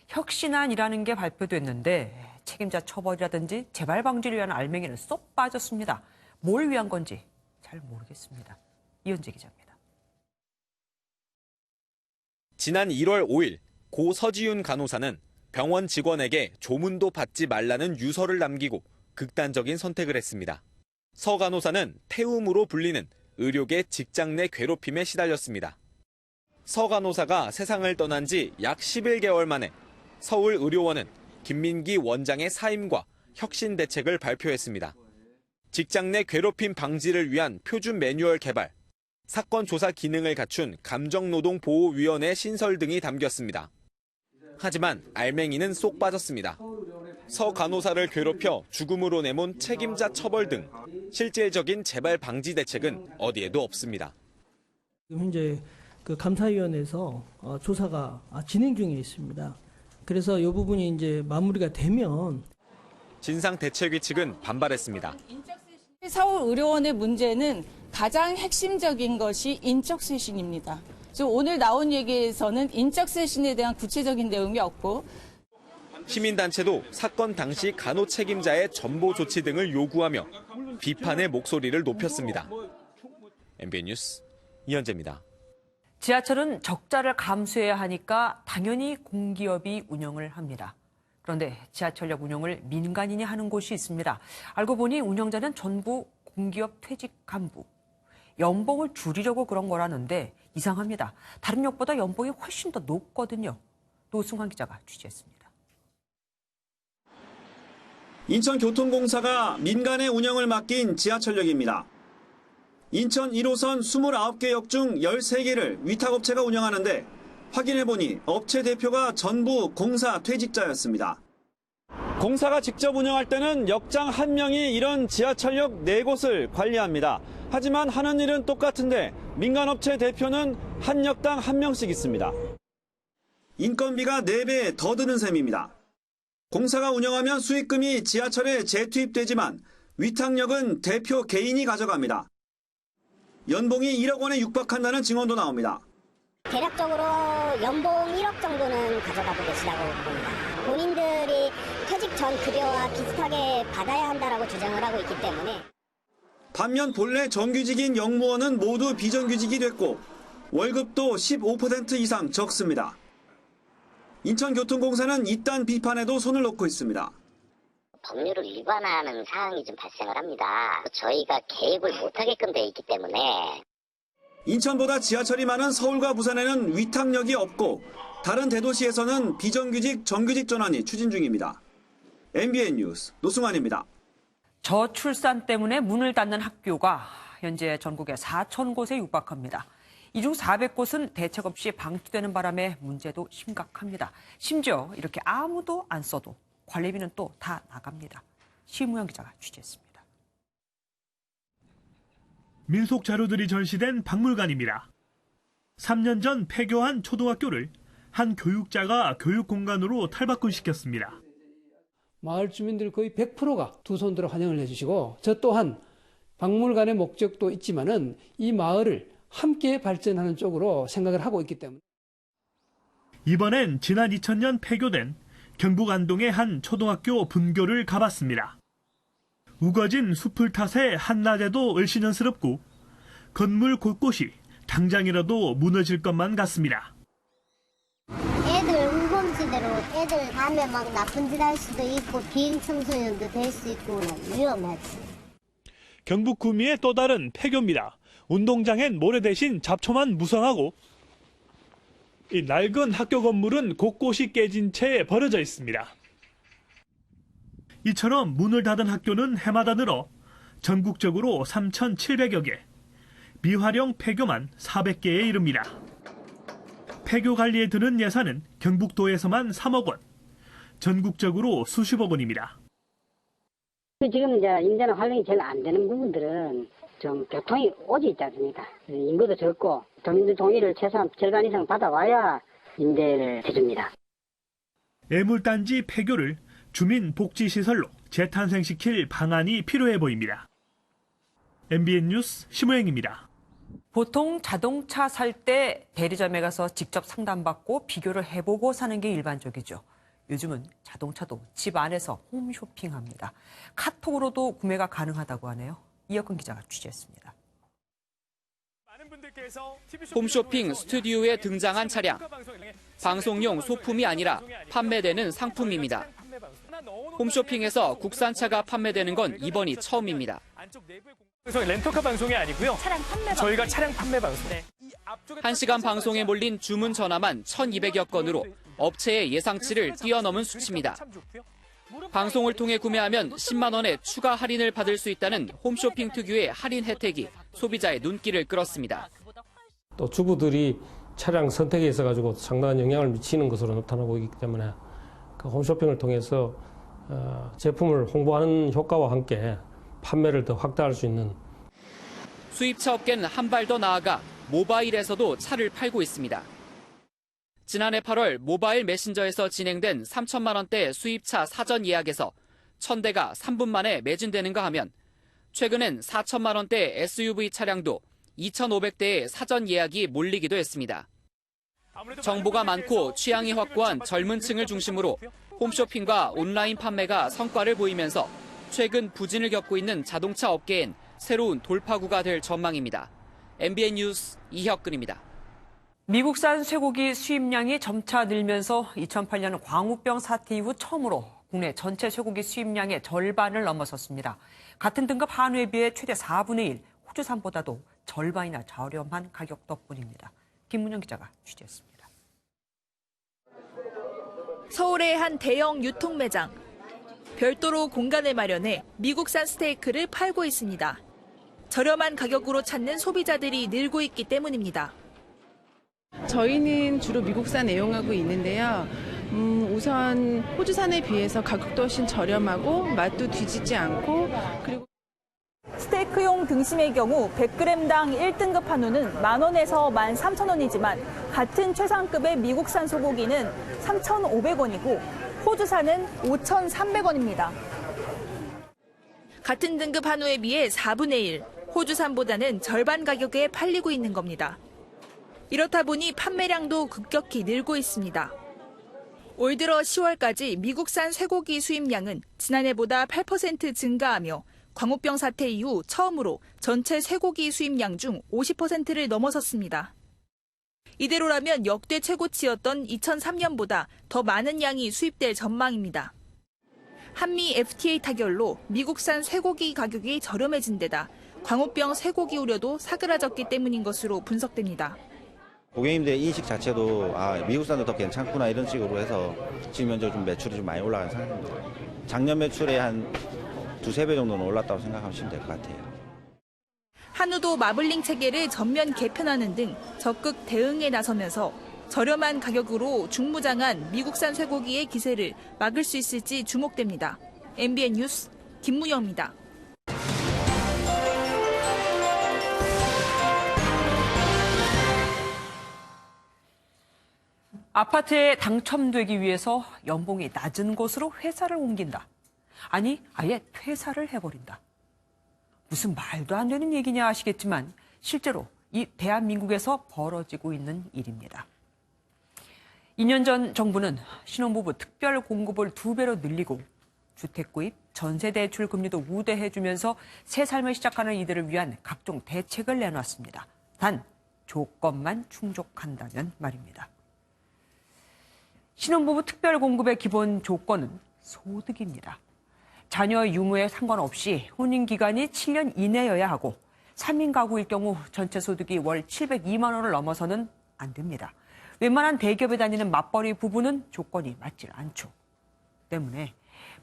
혁신안이라는 게 발표됐는데 책임자 처벌이라든지 재발 방지를 위한 알맹이는 쏙 빠졌습니다. 뭘 위한 건지 잘 모르겠습니다. 이현재 기자입니다. 지난 1월 5일 고 서지윤 간호사는 병원 직원에게 조문도 받지 말라는 유서를 남기고 극단적인 선택을 했습니다. 서 간호사는 태움으로 불리는 의료계 직장 내 괴롭힘에 시달렸습니다. 서 간호사가 세상을 떠난 지 약 11개월 만에 서울의료원은 김민기 원장의 사임과 혁신 대책을 발표했습니다. 직장 내 괴롭힘 방지를 위한 표준 매뉴얼 개발, 사건 조사 기능을 갖춘 감정노동보호위원회 신설 등이 담겼습니다. 하지만 알맹이는 쏙 빠졌습니다. 서 간호사를 괴롭혀 죽음으로 내몬 책임자 처벌 등 실질적인 재발 방지 대책은 어디에도 없습니다. 현재 그 감사위원회에서 조사가 진행 중에 있습니다. 그래서 이 부분이 이제 마무리가 되면 진상대책위 측은 반발했습니다. 서울의료원의 문제는 가장 핵심적인 것이 인적쇄신입니다. 오늘 나온 얘기에서는 인적쇄신에 대한 구체적인 내용이 없고 시민단체도 사건 당시 간호 책임자의 전보 조치 등을 요구하며 비판의 목소리를 높였습니다. MBN 뉴스 이현재입니다. 지하철은 적자를 감수해야 하니까 당연히 공기업이 운영을 합니다. 그런데 지하철역 운영을 민간인이 하는 곳이 있습니다. 알고 보니 운영자는 전부 공기업 퇴직 간부. 연봉을 줄이려고 그런 거라는데 이상합니다. 다른 역보다 연봉이 훨씬 더 높거든요. 노승환 기자가 취재했습니다. 인천교통공사가 민간에 운영을 맡긴 지하철역입니다. 인천 1호선 29개 역 중 13개를 위탁업체가 운영하는데 확인해보니 업체 대표가 전부 공사 퇴직자였습니다. 공사가 직접 운영할 때는 역장 1명이 이런 지하철역 4곳을 관리합니다. 하지만 하는 일은 똑같은데 민간업체 대표는 한 역당 1명씩 있습니다. 인건비가 4배 더 드는 셈입니다. 공사가 운영하면 수익금이 지하철에 재투입되지만 위탁역은 대표 개인이 가져갑니다. 연봉이 1억 원에 육박한다는 증언도 나옵니다. 대략적으로 연봉 1억 정도는 가져가고 계시다고 봅니다. 본인들이 퇴직 전 급여와 비슷하게 받아야 한다라고 주장을 하고 있기 때문에. 반면 본래 정규직인 역무원은 모두 비정규직이 됐고 월급도 15% 이상 적습니다. 인천교통공사는 이딴 비판에도 손을 놓고 있습니다. 법률을 위반하는 사항이 좀 발생을 합니다. 저희가 개입을 못하게끔 돼 있기 때문에. 인천보다 지하철이 많은 서울과 부산에는 위탁역이 없고 다른 대도시에서는 비정규직, 정규직 전환이 추진 중입니다. MBN 뉴스 노승환입니다. 저출산 때문에 문을 닫는 학교가 현재 전국에 4,000곳에 육박합니다. 이 중 400곳은 대책 없이 방치되는 바람에 문제도 심각합니다. 심지어 이렇게 아무도 안 써도 관리비는 또 다 나갑니다. 심우영 기자가 취재했습니다. 민속 자료들이 전시된 박물관입니다. 3년 전 폐교한 초등학교를 한 교육자가 교육 공간으로 탈바꿈시켰습니다. 마을 주민들 거의 100%가 두 손들어 환영을 해주시고 저 또한 박물관의 목적도 있지만은 이 마을을 함께 발전하는 쪽으로 생각을 하고 있기 때문에. 이번엔 지난 2000년 폐교된 경북 안동의 한 초등학교 분교를 가봤습니다. 우거진 숲을 탓에 한낮에도 을씨년스럽고 건물 곳곳이 당장이라도 무너질 것만 같습니다. 애들 울고 애들 밤에 막 나쁜 짓 할 수도 있고 비행 청소년도 될 수 있고 위험하지. 경북 구미의 또 다른 폐교입니다. 운동장엔 모래 대신 잡초만 무성하고 이 낡은 학교 건물은 곳곳이 깨진 채 버려져 있습니다. 이처럼 문을 닫은 학교는 해마다 늘어 전국적으로 3,700여 개, 미활용 폐교만 400개에 이릅니다. 폐교 관리에 드는 예산은 경북도에서만 3억 원, 전국적으로 수십억 원입니다. 지금 이제 임대나 활용이 제일 안 되는 부분들은 좀 교통이 오지 있지 않습니까? 인구도 적고 도민들 동의를 최소한 절반 이상 받아와야 임대를 해줍니다. 애물단지 폐교를 주민복지시설로 재탄생시킬 방안이 필요해 보입니다. MBN 뉴스 심우영입니다. 보통 자동차 살 때 대리점에 가서 직접 상담받고 비교를 해보고 사는 게 일반적이죠. 요즘은 자동차도 집 안에서 홈쇼핑합니다. 카톡으로도 구매가 가능하다고 하네요. 이혁근 기자가 취재했습니다. 홈쇼핑 스튜디오에 등장한 차량. 방송용 소품이 아니라 판매되는 상품입니다. 홈쇼핑에서 국산차가 판매되는 건 이번이 처음입니다. 렌터카 방송이 아니고요. 저희가 차량 판매 방송. 1시간 방송에 몰린 주문 전화만 1,200여 건으로 업체의 예상치를 뛰어넘은 수치입니다. 방송을 통해 구매하면 10만 원의 추가 할인을 받을 수 있다는 홈쇼핑 특유의 할인 혜택이 소비자의 눈길을 끌었습니다. 또 주부들이 차량 선택에 있어가지고 상당한 영향을 미치는 것으로 나타나고 있기 때문에 그 홈쇼핑을 통해서 제품을 홍보하는 효과와 함께 판매를 더 확대할 수 있는. 수입차 업계는 한 발 더 나아가 모바일에서도 차를 팔고 있습니다. 지난해 8월 모바일 메신저에서 진행된 3천만 원대 수입차 사전 예약에서 1,000대가 3분 만에 매진되는가 하면 최근엔 4천만 원대 SUV 차량도 2,500대의 사전 예약이 몰리기도 했습니다. 정보가 많고 취향이 확고한 젊은 층을 중심으로 홈쇼핑과 온라인 판매가 성과를 보이면서 최근 부진을 겪고 있는 자동차 업계엔 새로운 돌파구가 될 전망입니다. MBN 뉴스 이혁근입니다. 미국산 쇠고기 수입량이 점차 늘면서 2008년 광우병 사태 이후 처음으로 국내 전체 쇠고기 수입량의 절반을 넘어섰습니다. 같은 등급 한우에 비해 최대 4분의 1, 호주산보다도 절반이나 저렴한 가격 덕분입니다. 김문영 기자가 취재했습니다. 서울의 한 대형 유통 매장. 별도로 공간을 마련해 미국산 스테이크를 팔고 있습니다. 저렴한 가격으로 찾는 소비자들이 늘고 있기 때문입니다. 저희는 주로 미국산 애용하고 있는데요. 우선 호주산에 비해서 가격도 훨씬 저렴하고 맛도 뒤지지 않고 그리고 스테이크용 등심의 경우 100g당 1등급 한우는 10,000원에서 13,000원이지만 같은 최상급의 미국산 소고기는 3,500원이고 호주산은 5,300원입니다. 같은 등급 한우에 비해 4분의 1, 호주산보다는 절반 가격에 팔리고 있는 겁니다. 이렇다 보니 판매량도 급격히 늘고 있습니다. 올 들어 10월까지 미국산 쇠고기 수입량은 지난해보다 8% 증가하며 광우병 사태 이후 처음으로 전체 쇠고기 수입량 중 50%를 넘어섰습니다. 이대로라면 역대 최고치였던 2003년보다 더 많은 양이 수입될 전망입니다. 한미 FTA 타결로 미국산 쇠고기 가격이 저렴해진 데다 광우병 쇠고기 우려도 사그라졌기 때문인 것으로 분석됩니다. 고객님들의 인식 자체도 미국산도 더 괜찮구나 이런 식으로 해서 지금 현재 좀 매출이 좀 많이 올라간 상황입니다. 작년 매출에 한 2-3배 정도는 올랐다고 생각하시면 될 것 같아요. 한우도 마블링 체계를 전면 개편하는 등 적극 대응에 나서면서 저렴한 가격으로 중무장한 미국산 쇠고기의 기세를 막을 수 있을지 주목됩니다. MBN 뉴스 김무영입니다. 아파트에 당첨되기 위해서 연봉이 낮은 곳으로 회사를 옮긴다. 아니, 아예 퇴사를 해버린다. 무슨 말도 안 되는 얘기냐 하시겠지만 실제로 이 대한민국에서 벌어지고 있는 일입니다. 2년 전 정부는 신혼부부 특별 공급을 2배로 늘리고 주택 구입, 전세 대출 금리도 우대해주면서 새 삶을 시작하는 이들을 위한 각종 대책을 내놨습니다. 단 조건만 충족한다면 말입니다. 신혼부부 특별 공급의 기본 조건은 소득입니다. 자녀 유무에 상관없이 혼인 기간이 7년 이내여야 하고 3인 가구일 경우 전체 소득이 월 702만 원을 넘어서는 안 됩니다. 웬만한 대기업에 다니는 맞벌이 부부는 조건이 맞질 않죠. 때문에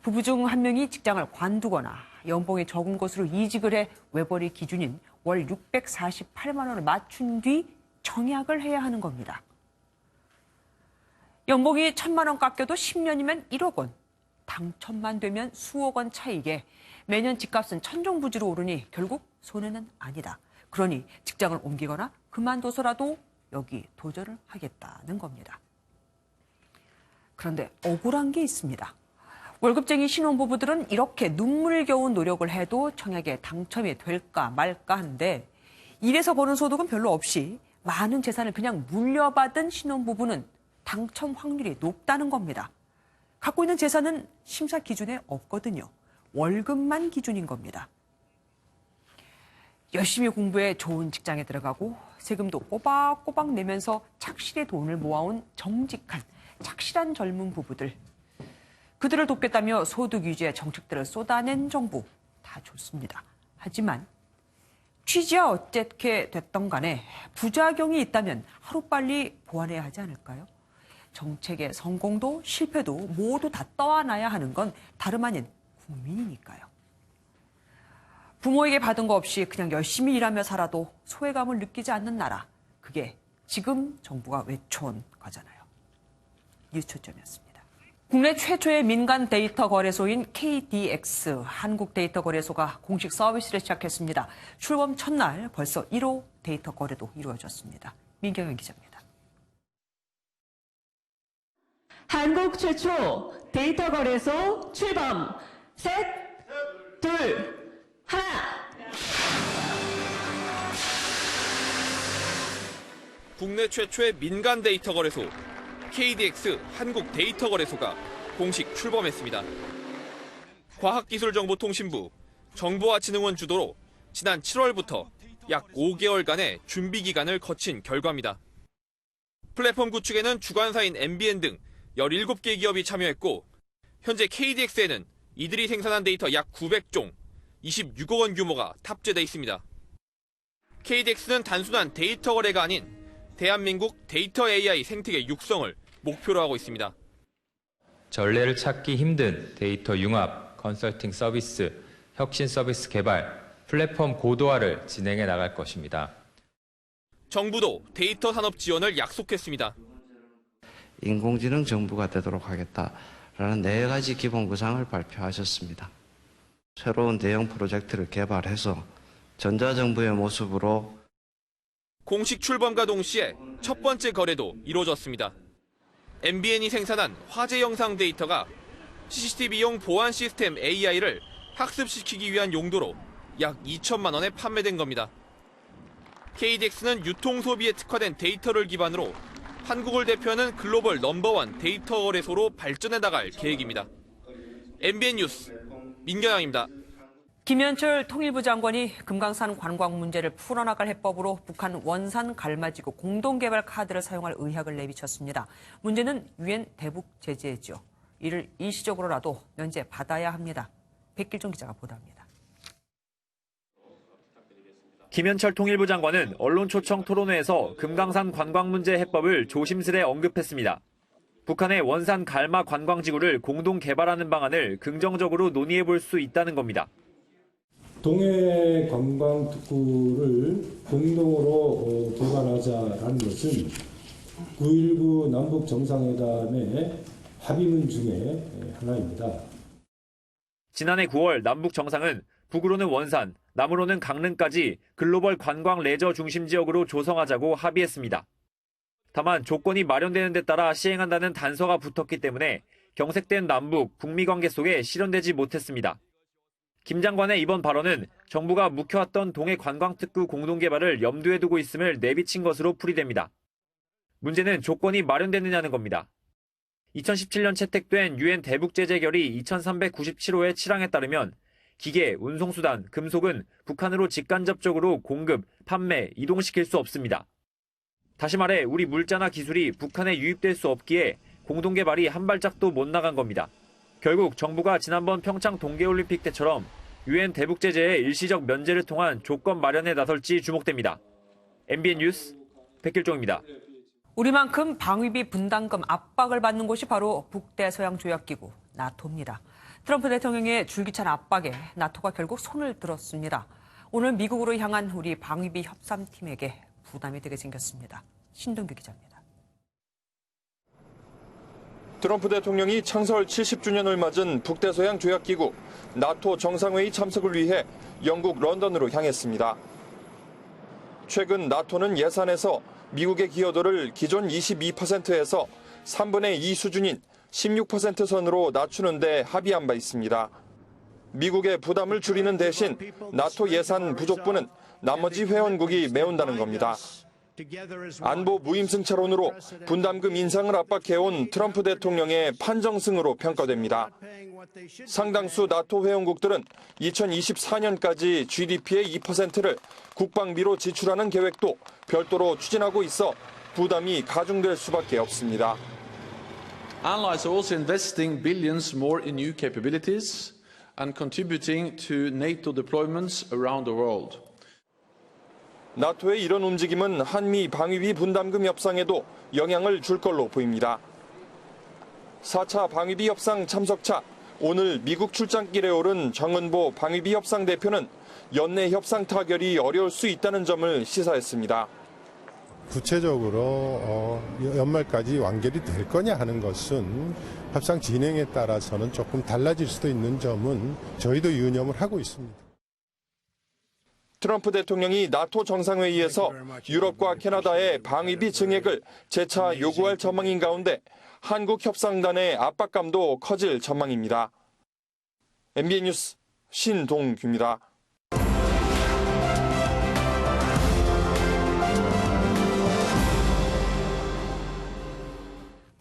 부부 중 한 명이 직장을 관두거나 연봉이 적은 곳으로 이직을 해 외벌이 기준인 월 648만 원을 맞춘 뒤 청약을 해야 하는 겁니다. 연봉이 1,000만 원 깎여도 10년이면 1억 원, 당첨만 되면 수억 원 차익에 매년 집값은 천정부지로 오르니 결국 손해는 아니다. 그러니 직장을 옮기거나 그만둬서라도 여기 도전을 하겠다는 겁니다. 그런데 억울한 게 있습니다. 월급쟁이 신혼부부들은 이렇게 눈물겨운 노력을 해도 청약에 당첨이 될까 말까 한데 일해서 버는 소득은 별로 없이 많은 재산을 그냥 물려받은 신혼부부는 당첨 확률이 높다는 겁니다. 갖고 있는 재산은 심사 기준에 없거든요. 월급만 기준인 겁니다. 열심히 공부해 좋은 직장에 들어가고 세금도 꼬박꼬박 내면서 착실히 돈을 모아온 정직한, 착실한 젊은 부부들. 그들을 돕겠다며 소득 유지에 정책들을 쏟아낸 정부 다 좋습니다. 하지만 취지야 어떻게 됐던 간에 부작용이 있다면 하루빨리 보완해야 하지 않을까요? 정책의 성공도 실패도 모두 다 떠안아야 하는 건 다름 아닌 국민이니까요. 부모에게 받은 거 없이 그냥 열심히 일하며 살아도 소외감을 느끼지 않는 나라. 그게 지금 정부가 외쳐온 거잖아요. 뉴스초점이었습니다. 국내 최초의 민간 데이터 거래소인 KDX 한국데이터거래소가 공식 서비스를 시작했습니다. 출범 첫날 벌써 1호 데이터 거래도 이루어졌습니다. 민경현 기자입니다. 한국 최초 데이터 거래소 출범. 셋, 둘, 하나. 국내 최초의 민간 데이터 거래소 KDX 한국데이터거래소가 공식 출범했습니다. 과학기술정보통신부, 정보화진흥원 주도로 지난 7월부터 약 5개월간의 준비 기간을 거친 결과입니다. 플랫폼 구축에는 주관사인 MBN 등 17개 기업이 참여했고 현재 KDX에는 이들이 생산한 데이터 약 900종, 26억 원 규모가 탑재돼 있습니다. KDX는 단순한 데이터 거래가 아닌 대한민국 데이터 AI 생태계 육성을 목표로 하고 있습니다. 전례를 찾기 힘든 데이터 융합, 컨설팅 서비스, 혁신 서비스 개발, 플랫폼 고도화를 진행해 나갈 것입니다. 정부도 데이터 산업 지원을 약속했습니다. 인공지능 정부가 되도록 하겠다라는 4가지 기본 구상을 발표하셨습니다. 새로운 대형 프로젝트를 개발해서 전자정부의 모습으로 공식 출범과 동시에 첫 번째 거래도 이루어졌습니다. MBN이 생산한 화제 영상 데이터가 CCTV용 보안 시스템 AI를 학습시키기 위한 용도로 약 2천만 원에 판매된 겁니다. KDX는 유통 소비에 특화된 데이터를 기반으로 한국을 대표하는 글로벌 넘버원 데이터 거래소로 발전해 나갈 계획입니다. MBN 뉴스 민경양입니다. 김현철 통일부 장관이 금강산 관광 문제를 풀어나갈 해법으로 북한 원산 갈마지구 공동개발 카드를 사용할 의향을 내비쳤습니다. 문제는 유엔 대북 제재죠. 이를 일시적으로라도 면제받아야 합니다. 백길종 기자가 보도합니다. 김현철 통일부 장관은 언론 초청 토론회에서 금강산 관광 문제 해법을 조심스레 언급했습니다. 북한의 원산 갈마 관광지구를 공동 개발하는 방안을 긍정적으로 논의해 볼 수 있다는 겁니다. 동해 관광 특구를 공동으로 개발하자라는 것은 9.19 남북 정상회담의 합의문 중에 하나입니다. 지난해 9월 남북 정상은 북으로는 원산, 남으로는 강릉까지 글로벌 관광 레저 중심 지역으로 조성하자고 합의했습니다. 다만 조건이 마련되는 데 따라 시행한다는 단서가 붙었기 때문에 경색된 남북, 북미 관계 속에 실현되지 못했습니다. 김 장관의 이번 발언은 정부가 묵혀왔던 동해 관광특구 공동개발을 염두에 두고 있음을 내비친 것으로 풀이됩니다. 문제는 조건이 마련됐느냐는 겁니다. 2017년 채택된 유엔 대북제재결의 2397호의 7항에 따르면 기계, 운송수단, 금속은 북한으로 직간접적으로 공급, 판매, 이동시킬 수 없습니다. 다시 말해 우리 물자나 기술이 북한에 유입될 수 없기에 공동 개발이 한 발짝도 못 나간 겁니다. 결국 정부가 지난번 평창 동계올림픽 때처럼 유엔 대북 제재의 일시적 면제를 통한 조건 마련에 나설지 주목됩니다. MBN 뉴스 백길종입니다. 우리만큼 방위비 분담금 압박을 받는 곳이 바로 북대서양 조약기구 나토입니다. 트럼프 대통령의 줄기찬 압박에 나토가 결국 손을 들었습니다. 오늘 미국으로 향한 우리 방위비 협상팀에게 부담이 되게 생겼습니다. 신동규 기자입니다. 트럼프 대통령이 창설 70주년을 맞은 북대서양 조약기구 나토 정상회의 참석을 위해 영국 런던으로 향했습니다. 최근 나토는 예산에서 미국의 기여도를 기존 22%에서 3분의 2 수준인 16% 선으로 낮추는 데 합의한 바 있습니다. 미국의 부담을 줄이는 대신 나토 예산 부족분은 나머지 회원국이 메운다는 겁니다. 안보 무임승차론으로 분담금 인상을 압박해온 트럼프 대통령의 판정승으로 평가됩니다. 상당수 나토 회원국들은 2024년까지 GDP의 2%를 국방비로 지출하는 계획도 별도로 추진하고 있어 부담이 가중될 수밖에 없습니다. Allies are also investing billions more in new capabilities and contributing to NATO deployments around the world. 나토의 이런 움직임은 한미 방위비 분담금 협상에도 영향을 줄 걸로 보입니다. 4차 방위비 협상 참석차 오늘 미국 출장길에 오른 정은보 방위비 협상 대표는 연내 협상 타결이 어려울 수 있다는 점을 시사했습니다. 구체적으로 연말까지 완결이 될 거냐 하는 것은 협상 진행에 따라서는 조금 달라질 수도 있는 점은 저희도 유념을 하고 있습니다. 트럼프 대통령이 나토 정상회의에서 유럽과 캐나다의 방위비 증액을 재차 요구할 전망인 가운데 한국 협상단의 압박감도 커질 전망입니다. MBN 뉴스 신동규입니다.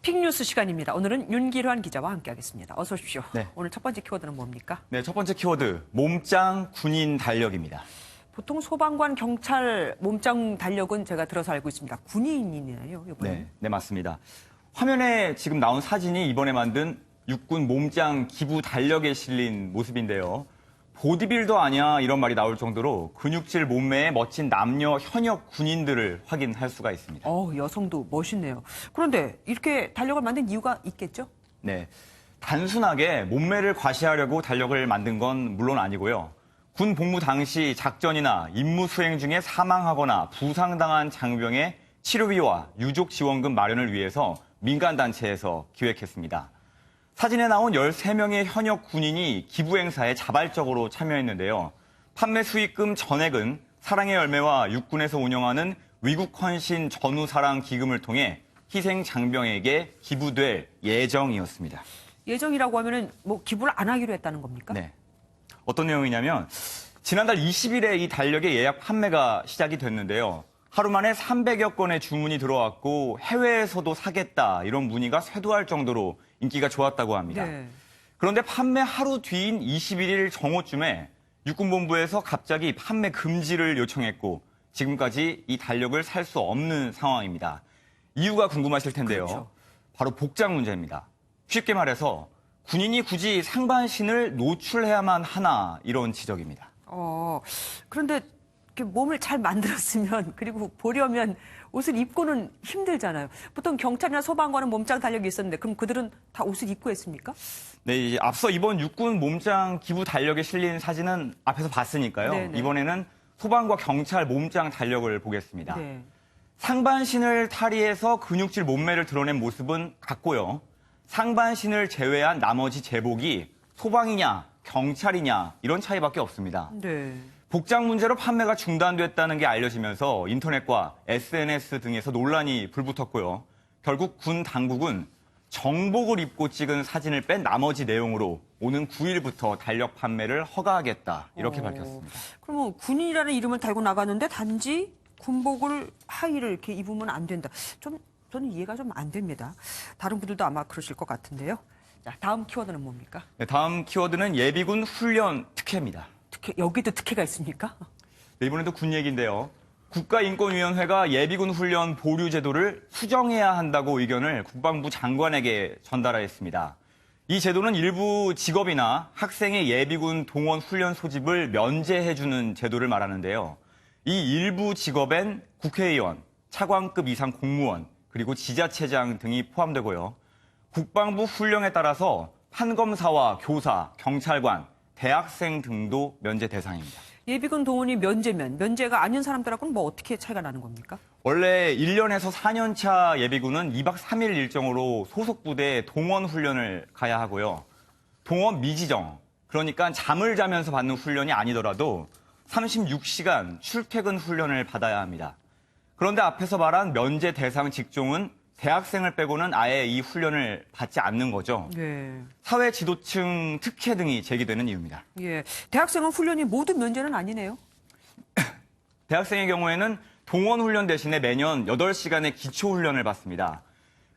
픽뉴스 시간입니다. 오늘은 윤기환 기자와 함께하겠습니다. 어서 오십시오. 네. 오늘 첫 번째 키워드는 뭡니까? 네, 첫 번째 키워드 몸짱 군인 달력입니다. 보통 소방관, 경찰 몸짱 달력은 제가 들어서 알고 있습니다. 군인이네요, 이번에. 네, 맞습니다. 화면에 지금 나온 사진이 이번에 만든 육군 몸짱 기부 달력에 실린 모습인데요. 보디빌더 아니야 이런 말이 나올 정도로 근육질 몸매의 멋진 남녀 현역 군인들을 확인할 수가 있습니다. 여성도 멋있네요. 그런데 이렇게 달력을 만든 이유가 있겠죠? 네, 단순하게 몸매를 과시하려고 달력을 만든 건 물론 아니고요. 군 복무 당시 작전이나 임무 수행 중에 사망하거나 부상당한 장병의 치료비와 유족 지원금 마련을 위해서 민간단체에서 기획했습니다. 사진에 나온 13명의 현역 군인이 기부 행사에 자발적으로 참여했는데요. 판매 수익금 전액은 사랑의 열매와 육군에서 운영하는 위국 헌신 전후사랑 기금을 통해 희생 장병에게 기부될 예정이었습니다. 예정이라고 하면은 뭐 기부를 안 하기로 했다는 겁니까? 네. 어떤 내용이냐면 지난달 20일에 이 달력의 예약 판매가 시작이 됐는데요. 하루 만에 300여 건의 주문이 들어왔고 해외에서도 사겠다 이런 문의가 쇄도할 정도로 인기가 좋았다고 합니다. 네. 그런데 판매 하루 뒤인 21일 정오쯤에 육군본부에서 갑자기 판매 금지를 요청했고 지금까지 이 달력을 살 수 없는 상황입니다. 이유가 궁금하실 텐데요. 그렇죠. 바로 복장 문제입니다. 쉽게 말해서 군인이 굳이 상반신을 노출해야만 하나 이런 지적입니다. 그런데 이렇게 몸을 잘 만들었으면 그리고 보려면 옷을 입고는 힘들잖아요. 보통 경찰이나 소방관은 몸짱 달력이 있었는데 그럼 그들은 다 옷을 입고 했습니까? 네, 앞서 이번 육군 몸짱 기부 달력에 실린 사진은 앞에서 봤으니까요. 네네. 이번에는 소방과 경찰 몸짱 달력을 보겠습니다. 네. 상반신을 탈의해서 근육질 몸매를 드러낸 모습은 같고요. 상반신을 제외한 나머지 제복이 소방이냐 경찰이냐 이런 차이밖에 없습니다. 네. 복장 문제로 판매가 중단됐다는 게 알려지면서 인터넷과 SNS 등에서 논란이 불붙었고요. 결국 군 당국은 정복을 입고 찍은 사진을 뺀 나머지 내용으로 오는 9일부터 달력 판매를 허가하겠다 이렇게 밝혔습니다. 그러면 군인이라는 이름을 달고 나가는데 단지 군복을 하의를 이렇게 입으면 안 된다. 저는 이해가 좀 안 됩니다. 다른 분들도 아마 그러실 것 같은데요. 자, 다음 키워드는 뭡니까? 네, 다음 키워드는 예비군 훈련 특혜입니다. 여기도 특혜가 있습니까? 네, 이번에도 군 얘기인데요. 국가인권위원회가 예비군 훈련 보류 제도를 수정해야 한다고 의견을 국방부 장관에게 전달했습니다. 이 제도는 일부 직업이나 학생의 예비군 동원 훈련 소집을 면제해주는 제도를 말하는데요. 이 일부 직업엔 국회의원, 차관급 이상 공무원, 그리고 지자체장 등이 포함되고요. 국방부 훈령에 따라서 판검사와 교사, 경찰관, 대학생 등도 면제 대상입니다. 예비군 동원이 면제면 면제가 아닌 사람들하고는 뭐 어떻게 차이가 나는 겁니까? 원래 1년에서 4년차 예비군은 2박 3일 일정으로 소속 부대에 동원 훈련을 가야 하고요. 동원 미지정, 그러니까 잠을 자면서 받는 훈련이 아니더라도 36시간 출퇴근 훈련을 받아야 합니다. 그런데 앞에서 말한 면제 대상 직종은 대학생을 빼고는 아예 이 훈련을 받지 않는 거죠. 네. 사회 지도층 특혜 등이 제기되는 이유입니다. 예. 대학생은 훈련이 모두 면제는 아니네요. 대학생의 경우에는 동원 훈련 대신에 매년 8시간의 기초 훈련을 받습니다.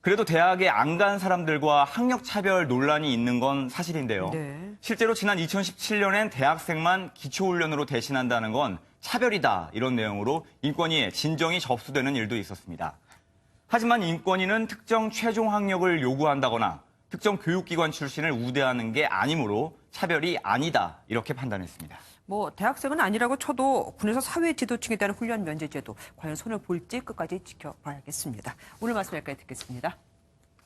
그래도 대학에 안 간 사람들과 학력 차별 논란이 있는 건 사실인데요. 네. 실제로 지난 2017년엔 대학생만 기초 훈련으로 대신한다는 건 차별이다, 이런 내용으로 인권위에 진정이 접수되는 일도 있었습니다. 하지만 인권위는 특정 최종 학력을 요구한다거나 특정 교육기관 출신을 우대하는 게 아니므로 차별이 아니다, 이렇게 판단했습니다. 뭐 대학생은 아니라고 쳐도 군에서 사회 지도층에 대한 훈련 면제 제도 과연 손을 볼지 끝까지 지켜봐야겠습니다. 오늘 말씀 여기까지 듣겠습니다.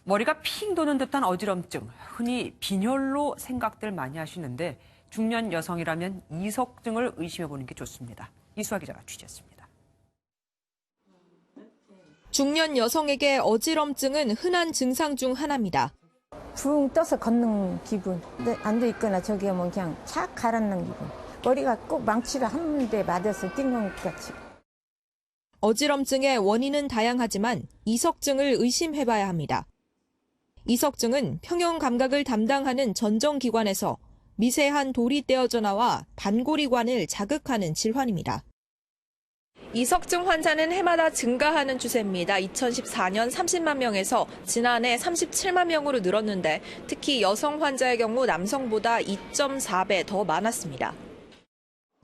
머리가 핑 도는 듯한 어지럼증, 흔히 빈혈로 생각들 많이 하시는데 중년 여성이라면 이석증을 의심해보는 게 좋습니다. 이수아 기자가 취재했습니다. 중년 여성에게 어지럼증은 흔한 증상 중 하나입니다. 붕 떠서 걷는 기분, 앉아 있거나 저기 뭐 그냥 착 가라앉는 기분. 머리가 꼭 망치로 한 대 맞아서 뛴 것 같이. 어지럼증의 원인은 다양하지만 이석증을 의심해봐야 합니다. 이석증은 평형 감각을 담당하는 전정기관에서 미세한 돌이 떼어져 나와 반고리관을 자극하는 질환입니다. 이석증 환자는 해마다 증가하는 추세입니다. 2014년 30만 명에서 지난해 37만 명으로 늘었는데 특히 여성 환자의 경우 남성보다 2.4배 더 많았습니다.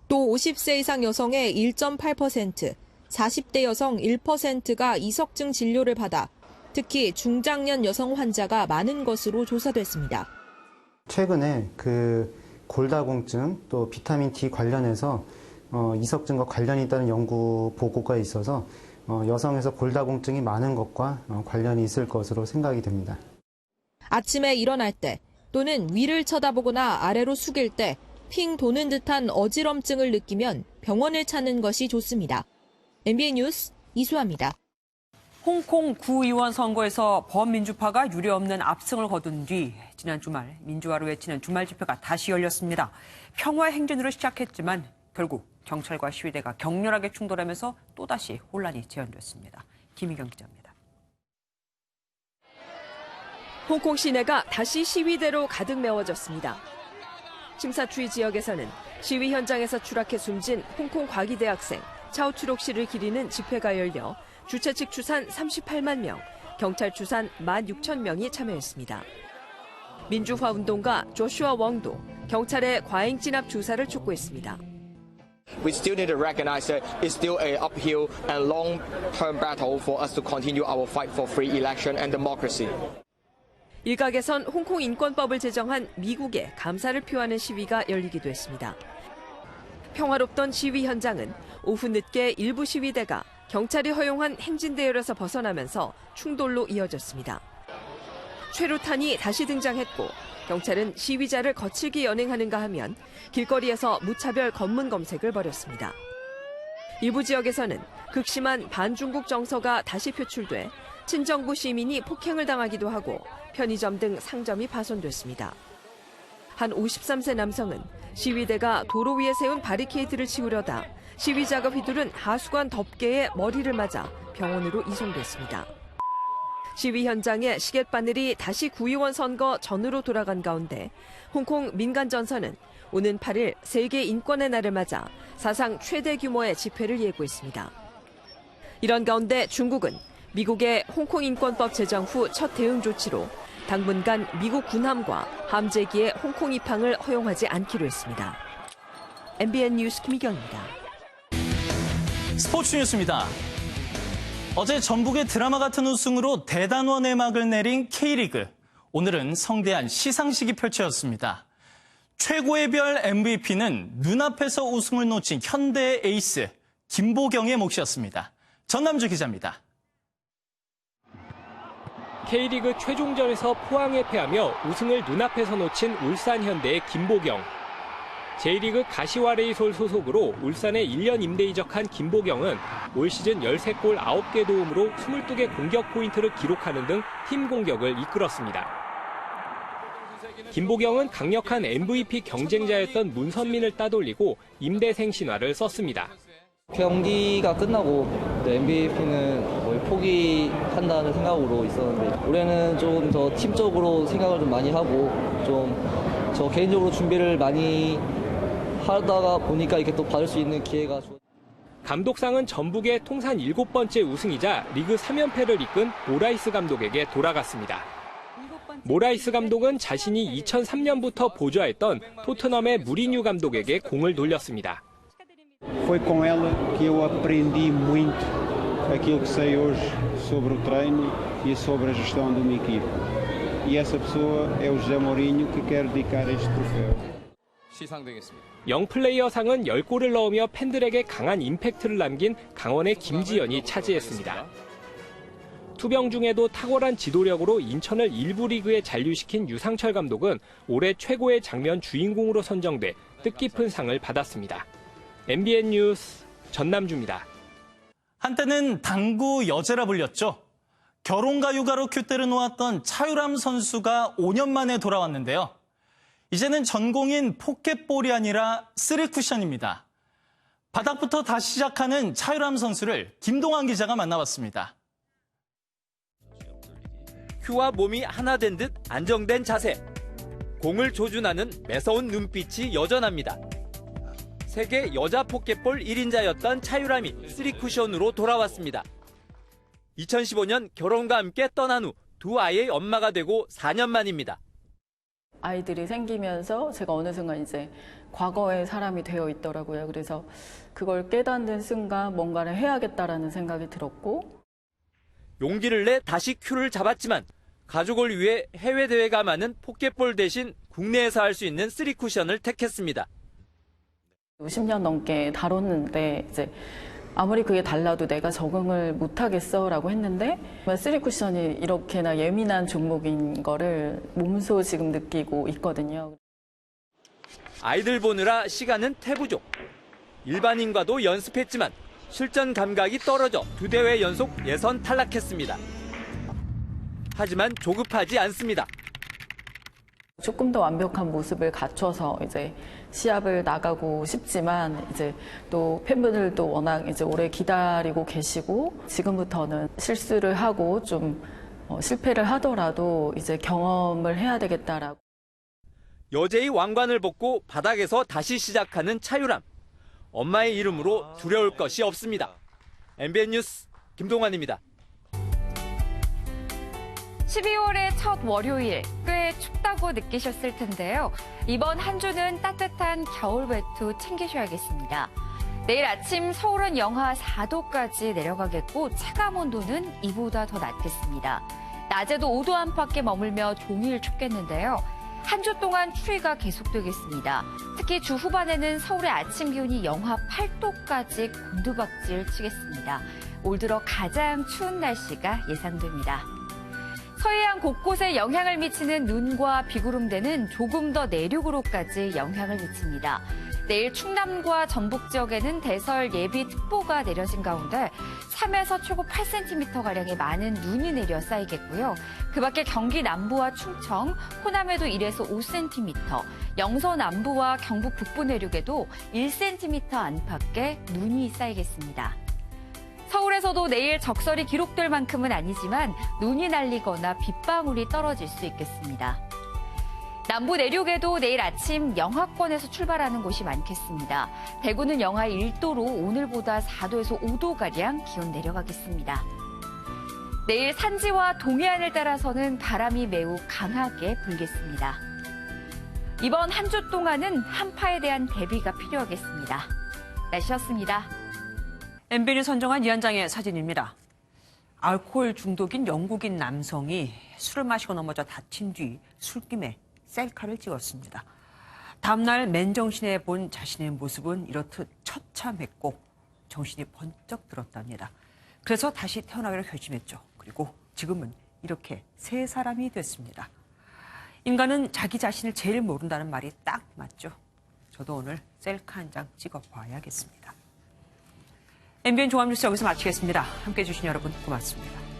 또 50세 이상 여성의 1.8%, 40대 여성 1%가 이석증 진료를 받아 특히 중장년 여성 환자가 많은 것으로 조사됐습니다. 최근에 골다공증 또 비타민 D 관련해서 이석증과 관련이 있다는 연구 보고가 있어서 여성에서 골다공증이 많은 것과 관련이 있을 것으로 생각이 됩니다. 아침에 일어날 때 또는 위를 쳐다보거나 아래로 숙일 때 핑 도는 듯한 어지럼증을 느끼면 병원을 찾는 것이 좋습니다. MBN 뉴스 이수아입니다. 홍콩 구의원 선거에서 범민주파가 유례없는 압승을 거둔 뒤 지난 주말 민주화를 외치는 주말 집회가 다시 열렸습니다. 평화 행진으로 시작했지만 결국 경찰과 시위대가 격렬하게 충돌하면서 또다시 혼란이 재현됐습니다. 김희경 기자입니다. 홍콩 시내가 다시 시위대로 가득 메워졌습니다. 심사추이 지역에서는 시위 현장에서 추락해 숨진 홍콩 과기대학생 차오추록 씨를 기리는 집회가 열려 주최 측 추산 38만 명, 경찰 추산 16,000명이 참여했습니다. 민주화 운동가 조슈아 웡도 경찰의 과잉 진압 주사를 촉구했습니다. We still need to recognize that it's still an uphill and long-term battle for us to continue our fight for free election and democracy. 일각에선 홍콩 인권법을 제정한 미국에 감사를 표하는 시위가 열리기도 했습니다. 평화롭던 시위 현장은 오후 늦게 일부 시위대가 경찰이 허용한 행진대열에서 벗어나면서 충돌로 이어졌습니다. 최루탄이 다시 등장했고 경찰은 시위자를 거칠게 연행하는가 하면 길거리에서 무차별 검문 검색을 벌였습니다. 일부 지역에서는 극심한 반중국 정서가 다시 표출돼 친정부 시민이 폭행을 당하기도 하고 편의점 등 상점이 파손됐습니다. 한 53세 남성은 시위대가 도로 위에 세운 바리케이트를 치우려다 시위자가 휘두른 하수관 덮개에 머리를 맞아 병원으로 이송됐습니다. 시위 현장에 시갯바늘이 다시 구의원 선거 전으로 돌아간 가운데 홍콩 민간전선은 오는 8일 세계 인권의 날을 맞아 사상 최대 규모의 집회를 예고했습니다. 이런 가운데 중국은 미국의 홍콩 인권법 제정 후 첫 대응 조치로 당분간 미국 군함과 함재기의 홍콩 입항을 허용하지 않기로 했습니다. MBN 뉴스 김희경입니다. 스포츠 뉴스입니다. 어제 전북의 드라마 같은 우승으로 대단원의 막을 내린 K리그. 오늘은 성대한 시상식이 펼쳐졌습니다. 최고의 별 MVP는 눈앞에서 우승을 놓친 현대의 에이스 김보경의 몫이었습니다. 전남주 기자입니다. K리그 최종전에서 포항에 패하며 우승을 눈앞에서 놓친 울산 현대의 김보경. J리그 가시와 레이솔 소속으로 울산에 1년 임대 이적한 김보경은 올 시즌 13골 9개 도움으로 22개 공격 포인트를 기록하는 등 팀 공격을 이끌었습니다. 김보경은 강력한 MVP 경쟁자였던 문선민을 따돌리고 임대 생신화를 썼습니다. 경기가 끝나고 MVP는 거의 포기한다는 생각으로 있었는데 올해는 좀 더 팀적으로 생각을 좀 많이 하고 좀 저 개인적으로 준비를 많이 하다가 보니까 이렇게 또 받을 수 있는 기회가 감독상은 전북의 통산 7번째 우승이자 리그 3연패를 이끈 모라이스 감독에게 돌아갔습니다. 모라이스 감독은 자신이 2003년부터 보좌했던 토트넘의 무리뉴 감독에게 공을 돌렸습니다. Foi com ela que eu aprendi muito aquilo que sei hoje sobre o treino e sobre a gestão de uma equipe. E essa pessoa é o José Mourinho que quero dedicar este troféu. 영플레이어상은 10골을 넣으며 팬들에게 강한 임팩트를 남긴 강원의 김지현이 차지했습니다. 투병 중에도 탁월한 지도력으로 인천을 1부 리그에 잔류시킨 유상철 감독은 올해 최고의 장면 주인공으로 선정돼 뜻깊은 상을 받았습니다. MBN 뉴스 전남주입니다. 한때는 당구 여제라 불렸죠. 결혼과 육아로 큐대를 놓았던 차유람 선수가 5년 만에 돌아왔는데요. 이제는 전공인 포켓볼이 아니라 3쿠션입니다. 바닥부터 다시 시작하는 차유람 선수를 김동환 기자가 만나봤습니다. 큐와 몸이 하나 된 듯 안정된 자세. 공을 조준하는 매서운 눈빛이 여전합니다. 세계 여자 포켓볼 1인자였던 차유람이 3쿠션으로 돌아왔습니다. 2015년 결혼과 함께 떠난 후 두 아이의 엄마가 되고 4년 만입니다. 아이들이 생기면서 제가 어느 순간 이제 과거의 사람이 되어 있더라고요. 그래서 그걸 깨닫는 순간 뭔가를 해야겠다라는 생각이 들었고. 용기를 내 다시 큐를 잡았지만 가족을 위해 해외 대회가 많은 포켓볼 대신 국내에서 할 수 있는 3쿠션을 택했습니다. 10년 넘게 다뤘는데 이제 아무리 그게 달라도 내가 적응을 못하겠어라고 했는데 3쿠션이 이렇게나 예민한 종목인 거를 몸소 지금 느끼고 있거든요. 아이들 보느라 시간은 태부족. 일반인과도 연습했지만 실전 감각이 떨어져 2대회 연속 예선 탈락했습니다. 하지만 조급하지 않습니다. 조금 더 완벽한 모습을 갖춰서 이제 시합을 나가고 싶지만 이제 또 팬분들도 워낙 이제 오래 기다리고 계시고 지금부터는 실수를 하고 좀 실패를 하더라도 이제 경험을 해야 되겠다라고. 여제의 왕관을 벗고 바닥에서 다시 시작하는 차유람. 엄마의 이름으로 두려울 것이 없습니다. MBN 뉴스 김동환입니다. 12월의 첫 월요일, 꽤 춥다고 느끼셨을 텐데요. 이번 한 주는 따뜻한 겨울 외투 챙기셔야겠습니다. 내일 아침 서울은 영하 4도까지 내려가겠고 체감 온도는 이보다 더 낮겠습니다. 낮에도 5도 안팎에 머물며 종일 춥겠는데요. 한 주 동안 추위가 계속되겠습니다. 특히 주 후반에는 서울의 아침 기온이 영하 8도까지 곤두박질 치겠습니다. 올 들어 가장 추운 날씨가 예상됩니다. 서해안 곳곳에 영향을 미치는 눈과 비구름대는 조금 더 내륙으로까지 영향을 미칩니다. 내일 충남과 전북 지역에는 대설 예비특보가 내려진 가운데 3에서 최고 8cm가량의 많은 눈이 내려 쌓이겠고요. 그 밖에 경기 남부와 충청, 호남에도 1에서 5cm, 영서 남부와 경북 북부 내륙에도 1cm 안팎의 눈이 쌓이겠습니다. 서울에서도 내일 적설이 기록될 만큼은 아니지만 눈이 날리거나 빗방울이 떨어질 수 있겠습니다. 남부 내륙에도 내일 아침 영하권에서 출발하는 곳이 많겠습니다. 대구는 영하 1도로 오늘보다 4도에서 5도가량 기온 내려가겠습니다. 내일 산지와 동해안을 따라서는 바람이 매우 강하게 불겠습니다. 이번 한 주 동안은 한파에 대한 대비가 필요하겠습니다. 날씨였습니다. MBN이 선정한 이 한 장의 사진입니다. 알코올 중독인 영국인 남성이 술을 마시고 넘어져 다친 뒤 술김에 셀카를 찍었습니다. 다음날 맨정신에 본 자신의 모습은 이렇듯 처참했고 정신이 번쩍 들었답니다. 그래서 다시 태어나기로 결심했죠. 그리고 지금은 이렇게 새 사람이 됐습니다. 인간은 자기 자신을 제일 모른다는 말이 딱 맞죠. 저도 오늘 셀카 한 장 찍어봐야겠습니다. MBN 종합뉴스 여기서 마치겠습니다. 함께해 주신 여러분 고맙습니다.